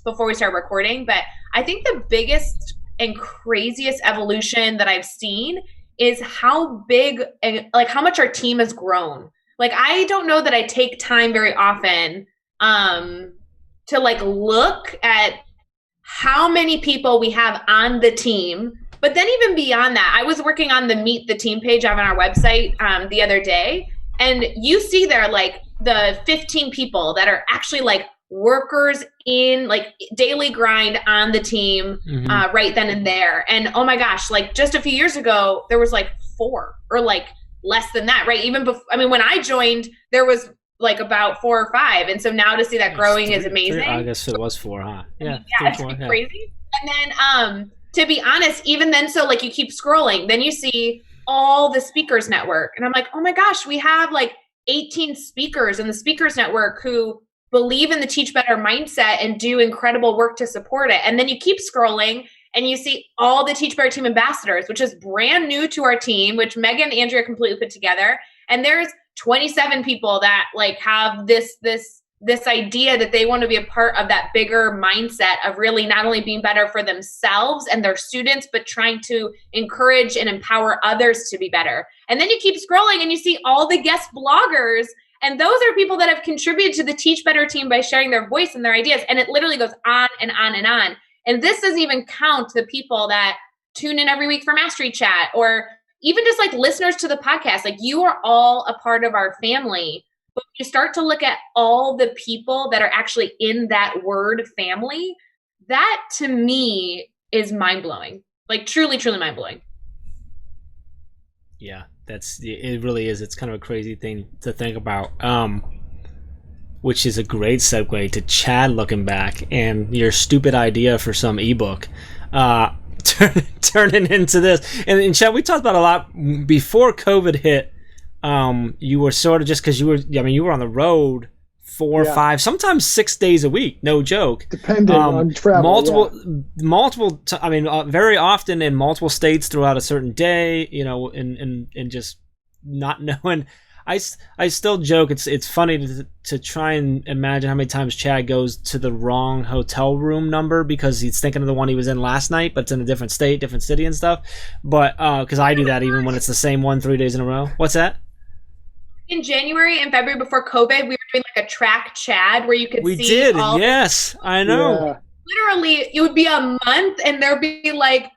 Speaker 2: before we start recording, but I think the biggest and craziest evolution that I've seen is how big and like how much our team has grown. Like I don't know that I take time very often to like look at how many people we have on the team. But then even beyond that, I was working on the Meet the Team page on our website the other day, and you see there like the 15 people that are actually like workers in like daily grind on the team right then and there. And oh my gosh, like just a few years ago, there was like 4 or like less than that, right? Even before, when I joined, there was like about 4 or 5. And so now to see that growing is amazing.
Speaker 1: I guess it was 4, huh? Yeah.
Speaker 2: It's crazy. And then to be honest, even then, so like you keep scrolling, then you see all the speakers network. And I'm like, oh my gosh, we have like 18 speakers in the speakers network who believe in the Teach Better mindset and do incredible work to support it. And then you keep scrolling and you see all the Teach Better team ambassadors, which is brand new to our team, which Meghan and Andrea completely put together. And there's 27 people that like have this idea that they want to be a part of that bigger mindset of really not only being better for themselves and their students, but trying to encourage and empower others to be better. And then you keep scrolling and you see all the guest bloggers, and those are people that have contributed to the Teach Better team by sharing their voice and their ideas. And it literally goes on and on and on. And this doesn't even count the people that tune in every week for Mastery Chat, or even just like listeners to the podcast. Like you are all a part of our family. But when you start to look at all the people that are actually in that word family, that to me is mind-blowing. Like truly, truly mind-blowing.
Speaker 1: Yeah, it really is. It's kind of a crazy thing to think about. Which is a great segue to Chad looking back and your stupid idea for some ebook turning into this. And Chad, we talked about a lot before COVID hit. You were sort of, just because you were on the road 4 or 5, sometimes 6 days a week, no joke,
Speaker 4: depending on travel.
Speaker 1: Very often in multiple states throughout a certain day, and just not knowing. I still joke. It's funny to try and imagine how many times Chad goes to the wrong hotel room number because he's thinking of the one he was in last night, but it's in a different state, different city and stuff. But because I do that even when it's the same one 3 days in a row. What's that?
Speaker 2: In January and February before COVID, we were doing like a track Chad where you could
Speaker 1: We
Speaker 2: see
Speaker 1: did.
Speaker 2: all
Speaker 1: Yes, I know.
Speaker 4: Yeah.
Speaker 2: literally it would be a month and there'd be like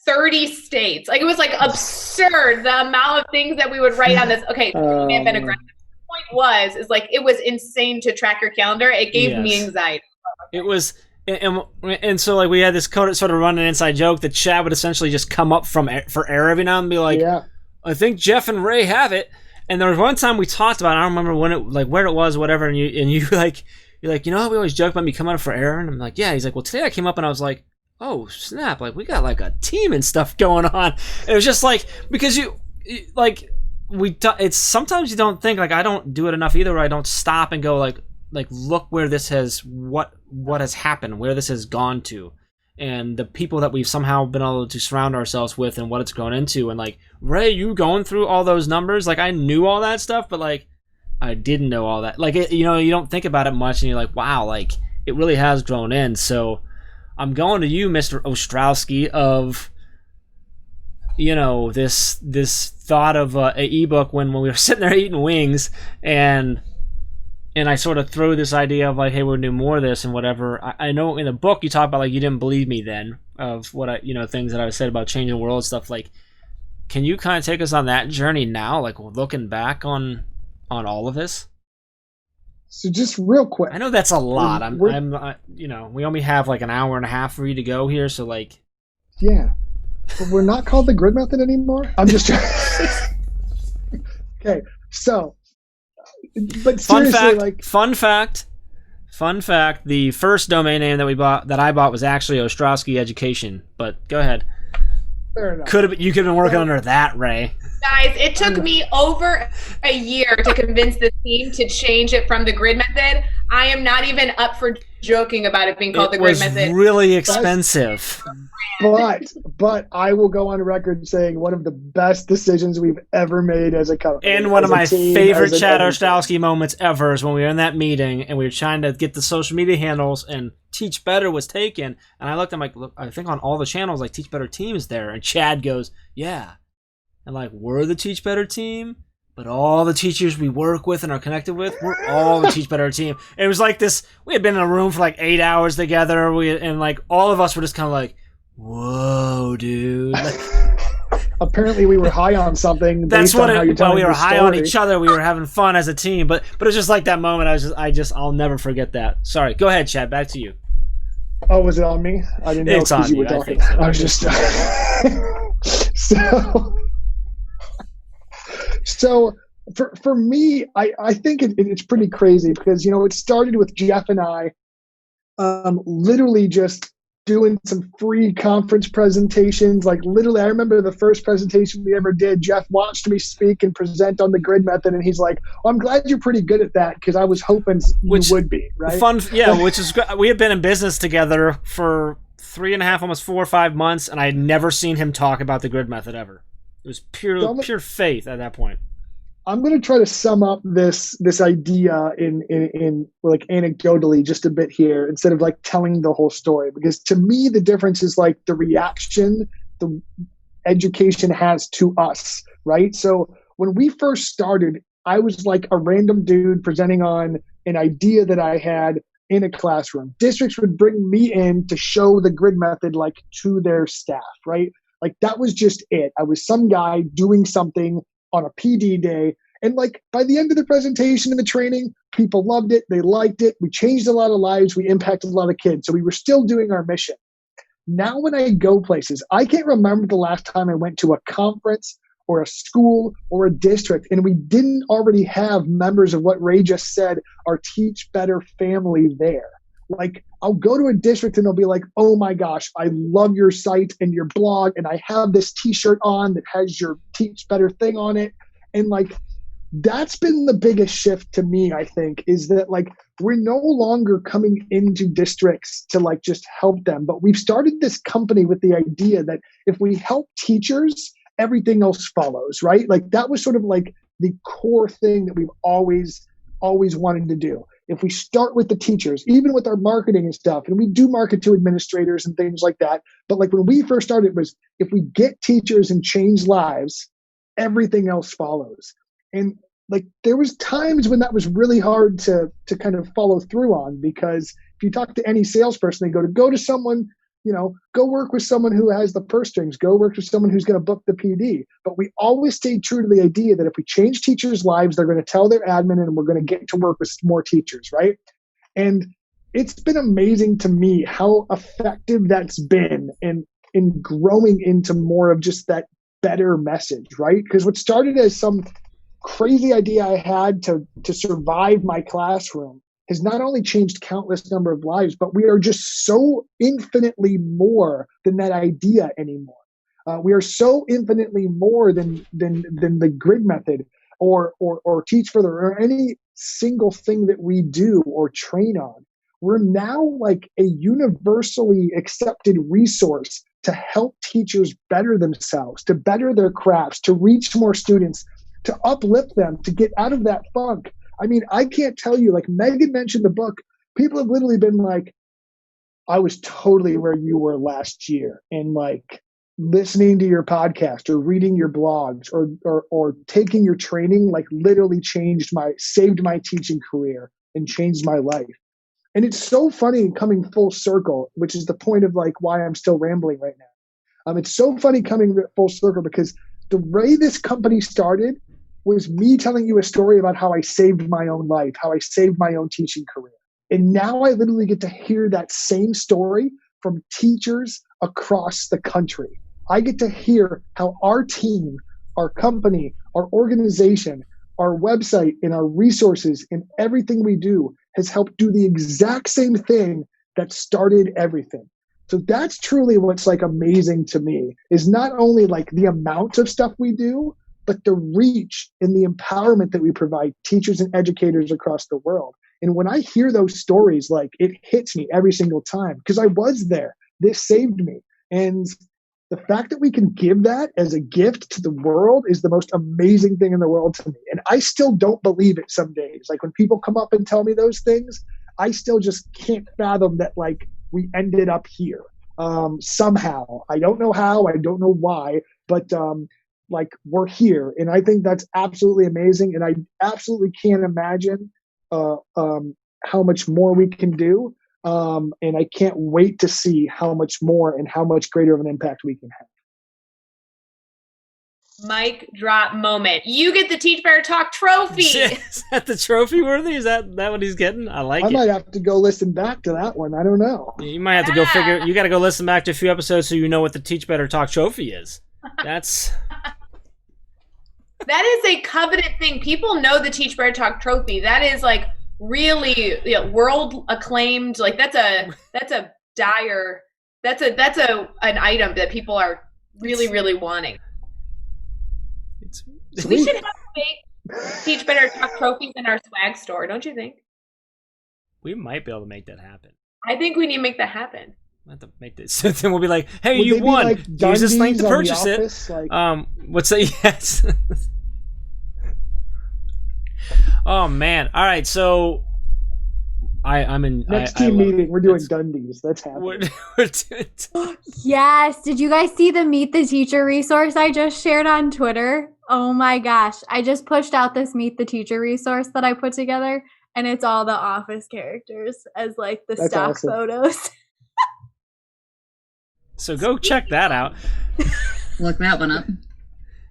Speaker 2: 30 states. Like it was like absurd the amount of things that we would write on this. Okay, it may have been aggressive. The point is like it was insane to track your calendar. It gave me anxiety.
Speaker 1: It was, and so like we had this sort of run an inside joke that Chad would essentially just come up for air every now and be like, I think Jeff and Ray have it. And there was one time we talked about it, I don't remember when it, like where it was, whatever, and you like, you're like, you know how we always joke about me coming up for air? And I'm like, yeah. He's like, well, today I came up and I was like, oh snap, like we got like a team and stuff going on. And it was just like, because it's sometimes you don't think, like I don't do it enough either, where I don't stop and go like look where this has, what has happened, where this has gone to, and the people that we've somehow been able to surround ourselves with and what it's grown into. And like, Ray, you going through all those numbers, like I knew all that stuff, but like I didn't know all that. Like, you don't think about it much and you're like, wow, like it really has grown in. So I'm going to you, Mr. Ostrowski, of, this thought of a ebook when we were sitting there eating wings, and I sort of throw this idea of like, hey, we'll do more of this and whatever. I know in the book you talk about like you didn't believe me then of what things that I said about changing the world and stuff. Like, can you kind of take us on that journey now, like looking back on all of this?
Speaker 4: So just real quick.
Speaker 1: I know that's a lot. We only have like an hour and a half for you to go here, so like.
Speaker 4: Yeah, but we're not called the grid method anymore. I'm just trying. Okay, so, but seriously,
Speaker 1: fun fact. The first domain name that I bought was actually Ostrowski Education. But go ahead.
Speaker 4: Fair enough.
Speaker 1: You could have been working under that, Ray.
Speaker 2: Guys, it took me over a year to convince the team to change it from the grid method. I am not even up for joking about it being called the grid method.
Speaker 1: It was really expensive.
Speaker 4: But I will go on record saying one of the best decisions we've ever made as a company.
Speaker 1: And one of my favorite Chad Ostrowski moments ever is when we were in that meeting and we were trying to get the social media handles, and Teach Better was taken. And I looked, I'm like, look, I think on all the channels, like Teach Better team is there. And Chad goes, yeah. And like, we're the Teach Better team, but all the teachers we work with and are connected with, we're all the Teach Better team. And it was like this, we had been in a room for like 8 hours together, and like all of us were just kind of like, whoa, dude.
Speaker 4: Apparently we were high on something.
Speaker 1: That's what we were high on each other. We were having fun as a team, but it's just like that moment. I'll never forget that. Sorry. Go ahead, Chad. Back to you.
Speaker 4: Oh, was it on me? I didn't know because you were talking. I was just So for me, I think it's pretty crazy because, it started with Jeff and I literally just doing some free conference presentations. Like literally, I remember the first presentation we ever did, Jeff watched me speak and present on the grid method. And he's like, well, I'm glad you're pretty good at that because I was hoping you would be, right?
Speaker 1: Which is great. We had been in business together for 3.5, almost 4 or 5 months. And I had never seen him talk about the grid method ever. It was pure faith at that point.
Speaker 4: I'm going to try to sum up this idea in like anecdotally just a bit here instead of like telling the whole story, because to me the difference is like the reaction the education has to us, right? So when we first started, I was like a random dude presenting on an idea that I had in a classroom. Districts would bring me in to show the grid method like to their staff, right? Like that was just it. I was some guy doing something on a PD day. And like by the end of the presentation and the training, people loved it. They liked it. We changed a lot of lives. We impacted a lot of kids. So we were still doing our mission. Now when I go places, I can't remember the last time I went to a conference or a school or a district and we didn't already have members of what Ray just said, our Teach Better family there. Like I'll go to a district and they'll be like, oh my gosh, I love your site and your blog. And I have this t-shirt on that has your Teach Better thing on it. And like, that's been the biggest shift to me, I think, is that like, we're no longer coming into districts to like just help them, but we've started this company with the idea that if we help teachers, everything else follows, right? Like that was sort of like the core thing that we've always wanted to do. If we start with the teachers, even with our marketing and stuff, and we do market to administrators and things like that, but like when we first started, it was if we get teachers and change lives, everything else follows. And like there was times when that was really hard to kind of follow through on, because if you talk to any salesperson, they go to someone, go work with someone who has the purse strings, go work with someone who's going to book the PD. But we always stayed true to the idea that if we change teachers' lives, they're going to tell their admin and we're going to get to work with more teachers, right? And it's been amazing to me how effective that's been in growing into more of just that better message, right? Because what started as some crazy idea I had to survive my classroom has not only changed countless number of lives, but we are just so infinitely more than that idea anymore. We are so infinitely more than the grid method or teach further or any single thing that we do or train on. We're now like a universally accepted resource to help teachers better themselves, to better their crafts, to reach more students, to uplift them, to get out of that funk. I mean, I can't tell you, like Megan mentioned the book, people have literally been like, I was totally where you were last year, and like listening to your podcast or reading your blogs or taking your training, like literally saved my teaching career and changed my life. And it's so funny coming full circle, which is the point of like why I'm still rambling right now. It's so funny coming full circle because the way this company started was me telling you a story about how I saved my own life, how I saved my own teaching career. And now I literally get to hear that same story from teachers across the country. I get to hear how our team, our company, our organization, our website, and our resources and everything we do has helped do the exact same thing that started everything. So that's truly what's like amazing to me, is not only like the amount of stuff we do, but the reach and the empowerment that we provide teachers and educators across the world. And when I hear those stories, like it hits me every single time because I was there. This saved me. And the fact that we can give that as a gift to the world is the most amazing thing in the world to me. And I still don't believe it some days. Like when people come up and tell me those things, I still just can't fathom that like we ended up here somehow. I don't know how, I don't know why, but like we're here. And I think that's absolutely amazing. And I absolutely can't imagine how much more we can do. And I can't wait to see how much more and how much greater of an impact we can have.
Speaker 2: Mic drop moment. You get the Teach Better Talk trophy.
Speaker 1: Is that the trophy worthy? Is that what he's getting? I like it.
Speaker 4: I might have to go listen back to that one. I don't know.
Speaker 1: You might have to go figure. You got to go listen back to a few episodes so you know what the Teach Better Talk trophy is. That
Speaker 2: is a coveted thing. People know the Teach Better Talk trophy. That is like really world acclaimed. Like that's an item that people are really wanting. We should have fake Teach Better Talk trophies in our swag store, don't you think?
Speaker 1: We might be able to make that happen.
Speaker 2: I think we need to make that happen.
Speaker 1: We'll have to make this. Then we'll be like, hey,
Speaker 4: Would
Speaker 1: you won.
Speaker 4: Like
Speaker 1: use this link to purchase
Speaker 4: Office,
Speaker 1: it.
Speaker 4: Like...
Speaker 1: What's that? Yes. Oh man! All right, so I'm in
Speaker 4: next team meeting. We're doing Dundies. That's happening.
Speaker 1: We're doing.
Speaker 5: Yes. Did you guys see the Meet the Teacher resource I just shared on Twitter? Oh my gosh! I just pushed out this Meet the Teacher resource that I put together, and it's all the Office characters as like the
Speaker 4: That's
Speaker 5: stock
Speaker 4: awesome.
Speaker 5: photos.
Speaker 1: So go check that out.
Speaker 3: Look that one up.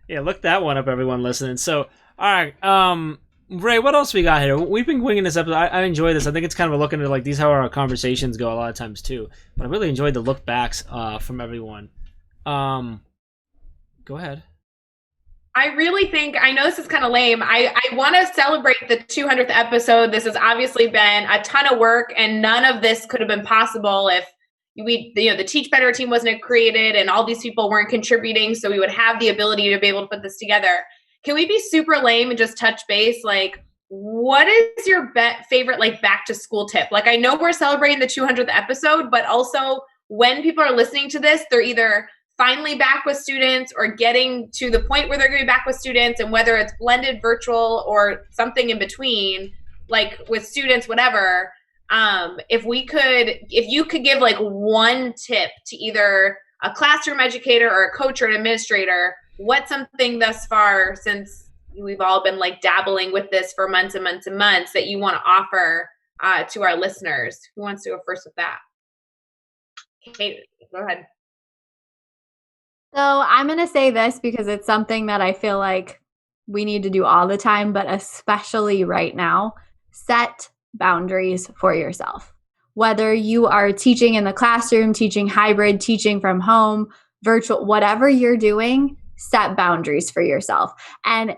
Speaker 1: Yeah, look that one up, everyone listening. So, all right, Ray, what else we got here? We've been winging this episode. I enjoy this. I think it's kind of a look into like these how our conversations go a lot of times too. But I really enjoyed the look backs from everyone. Go ahead.
Speaker 2: I really think, I know this is kind of lame. I want to celebrate the 200th episode. This has obviously been a ton of work, and none of this could have been possible if the Teach Better team wasn't created and all these people weren't contributing. So we would have the ability to be able to put this together. Can we be super lame and just touch base? Like, what is your favorite like back to school tip? Like, I know we're celebrating the 200th episode, but also when people are listening to this, they're either finally back with students or getting to the point where they're going to be back with students, and whether it's blended virtual or something in between, like with students, whatever, if you could give like one tip to either a classroom educator or a coach or an administrator, what's something thus far, since we've all been like dabbling with this for months and months and months, that you want to offer to our listeners? Who wants to go first with that? Kate, go ahead.
Speaker 5: So I'm going to say this because it's something that I feel like we need to do all the time, but especially right now. Set boundaries for yourself. Whether you are teaching in the classroom, teaching hybrid, teaching from home, virtual, whatever you're doing, set boundaries for yourself. And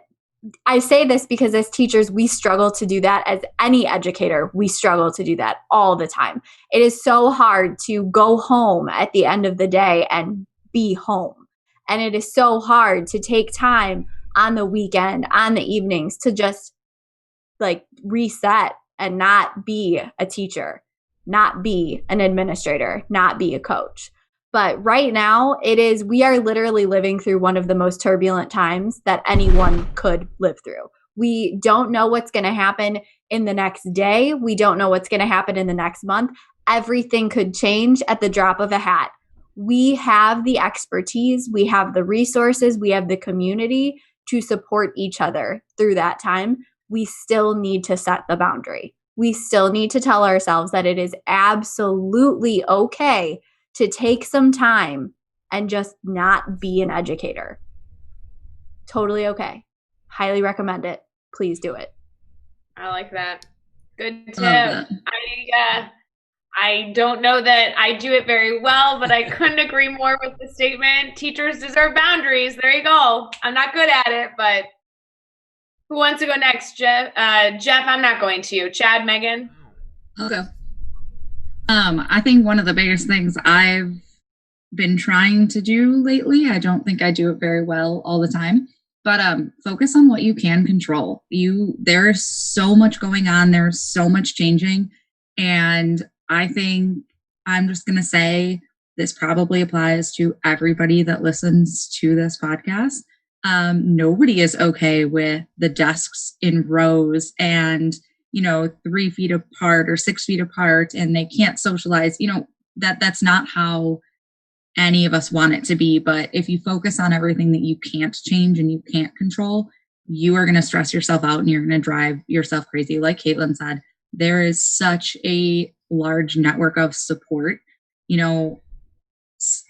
Speaker 5: I say this because as teachers, we struggle to do that. As any educator, we struggle to do that all the time. It is so hard to go home at the end of the day and be home. And it is so hard to take time on the weekend, on the evenings, to just like reset and not be a teacher, not be an administrator, not be a coach. But right now we are literally living through one of the most turbulent times that anyone could live through. We don't know what's going to happen in the next day. We don't know what's going to happen in the next month. Everything could change at the drop of a hat. We have the expertise, we have the resources, we have the community to support each other through that time. We still need to set the boundary. We still need to tell ourselves that it is absolutely okay to take some time and just not be an educator. Totally okay. Highly recommend it. Please do it.
Speaker 2: I like that. Good tip. I don't know that I do it very well, but I couldn't agree more with the statement. Teachers deserve boundaries. There you go. I'm not good at it, but who wants to go next? Jeff, I'm not going to. Chad, Megan?
Speaker 3: Okay. I think one of the biggest things I've been trying to do lately, I don't think I do it very well all the time, but focus on what you can control. There's so much going on. There's so much changing. And I think I'm just going to say this probably applies to everybody that listens to this podcast. Nobody is okay with the desks in rows and, 3 feet apart or 6 feet apart, and they can't socialize. That's not how any of us want it to be. But if you focus on everything that you can't change and you can't control, you are going to stress yourself out and you're going to drive yourself crazy. Like Katelynn said, there is such a large network of support.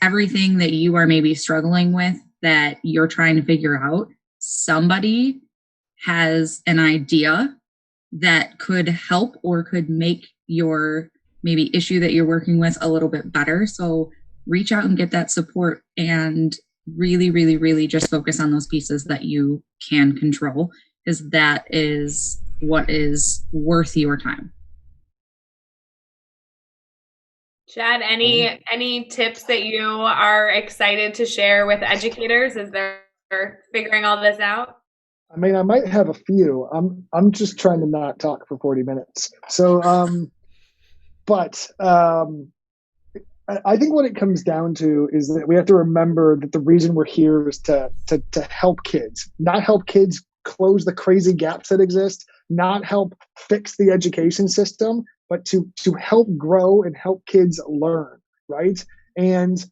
Speaker 3: Everything that you are maybe struggling with that you're trying to figure out, somebody has an idea that could help or could make your maybe issue that you're working with a little bit better. So reach out and get that support and really, really, really just focus on those pieces that you can control, because that is what is worth your time.
Speaker 2: Chad, any tips that you are excited to share with educators as they're figuring all this out?
Speaker 4: I mean, I might have a few. I'm just trying to not talk for 40 minutes. So, I think what it comes down to is that we have to remember that the reason we're here is to help kids, not help kids close the crazy gaps that exist, not help fix the education system, but to help grow and help kids learn, right? And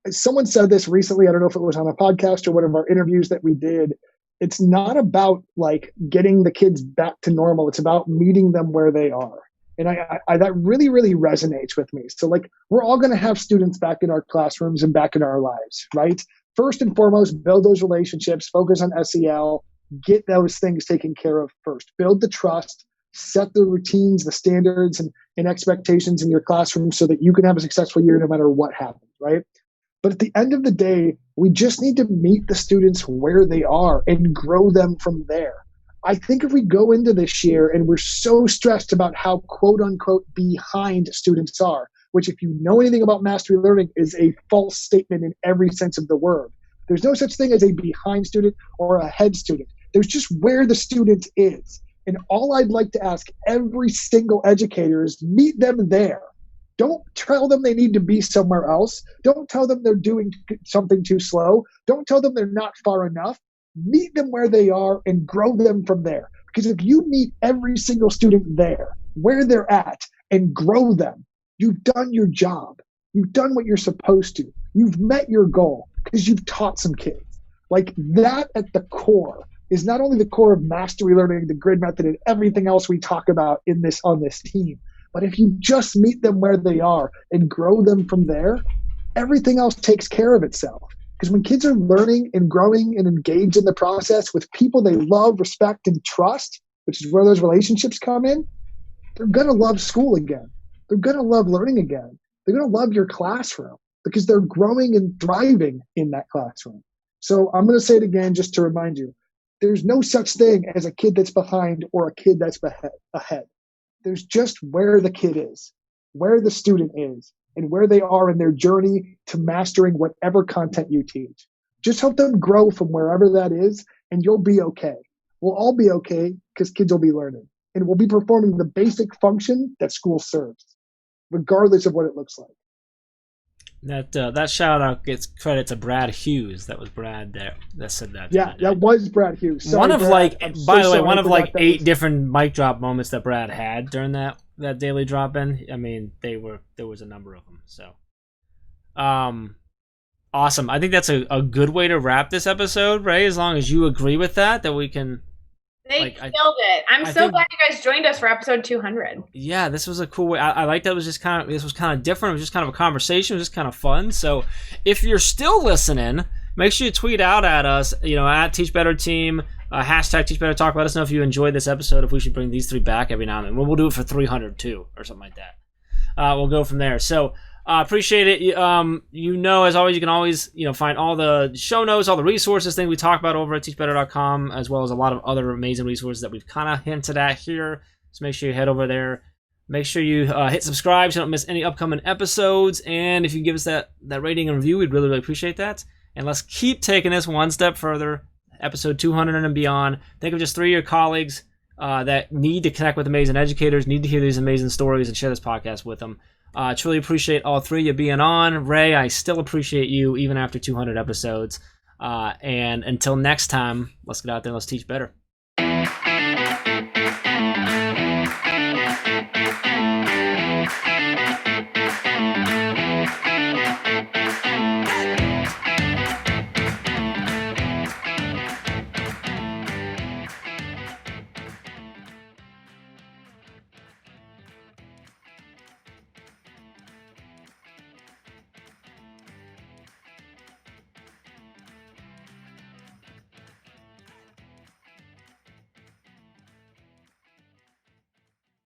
Speaker 4: someone said this recently, I don't know if it was on a podcast or one of our interviews that we did. It's not about like getting the kids back to normal. It's about meeting them where they are. And I that really, really resonates with me. So like, we're all going to have students back in our classrooms and back in our lives, right? First and foremost, build those relationships, focus on SEL, get those things taken care of first. Build the trust, set the routines, the standards and expectations in your classroom so that you can have a successful year no matter what happens, right? But at the end of the day, we just need to meet the students where they are and grow them from there. I think if we go into this year and we're so stressed about how quote unquote behind students are, which if you know anything about mastery learning is a false statement in every sense of the word. There's no such thing as a behind student or a ahead student. There's just where the student is. And all I'd like to ask every single educator is meet them there. Don't tell them they need to be somewhere else. Don't tell them they're doing something too slow. Don't tell them they're not far enough. Meet them where they are and grow them from there. Because if you meet every single student there, where they're at, and grow them, you've done your job. You've done what you're supposed to. You've met your goal because you've taught some kids. Like that at the core is not only the core of mastery learning, the grid method, and everything else we talk about on this team, but if you just meet them where they are and grow them from there, everything else takes care of itself. Because when kids are learning and growing and engaged in the process with people they love, respect, and trust, which is where those relationships come in, they're going to love school again. They're going to love learning again. They're going to love your classroom because they're growing and thriving in that classroom. So I'm going to say it again just to remind you, there's no such thing as a kid that's behind or a kid that's ahead. There's just where the kid is, where the student is, and where they are in their journey to mastering whatever content you teach. Just help them grow from wherever that is, and you'll be okay. We'll all be okay because kids will be learning, and we'll be performing the basic function that school serves, regardless of what it looks like.
Speaker 1: That shout out gets credit to Brad Hughes. That was Brad there that said that.
Speaker 4: Yeah, that was Brad Hughes. Sorry,
Speaker 1: one of
Speaker 4: Brad.
Speaker 1: by the way, one of like 8 different mic drop moments that Brad had during that daily drop in. I mean, there was a number of them. So, awesome. I think that's a good way to wrap this episode, Ray. As long as you agree with that we can.
Speaker 2: They killed it. I'm so glad you guys joined us for episode 200.
Speaker 1: Yeah, this was a cool way. I like that. This was kind of different. It was just kind of a conversation. It was just kind of fun. So if you're still listening, make sure you tweet out at us, at Teach Better Team, hashtag Teach Better Talk. Let us know if you enjoyed this episode, if we should bring these 3 back every now and then. We'll do it for 300 too, or something like that. We'll go from there. So appreciate it. As always, you can always find all the show notes, all the resources, things we talk about over at teachbetter.com, as well as a lot of other amazing resources that we've kind of hinted at here. So make sure you head over there. Make sure you hit subscribe so you don't miss any upcoming episodes. And if you give us that rating and review, we'd really, really appreciate that. And let's keep taking this one step further. Episode 200 and beyond. Think of just 3 of your colleagues that need to connect with amazing educators, need to hear these amazing stories, and share this podcast with them. Truly appreciate all 3 of you being on. Ray, I still appreciate you even after 200 episodes. And until next time, let's get out there and let's teach better.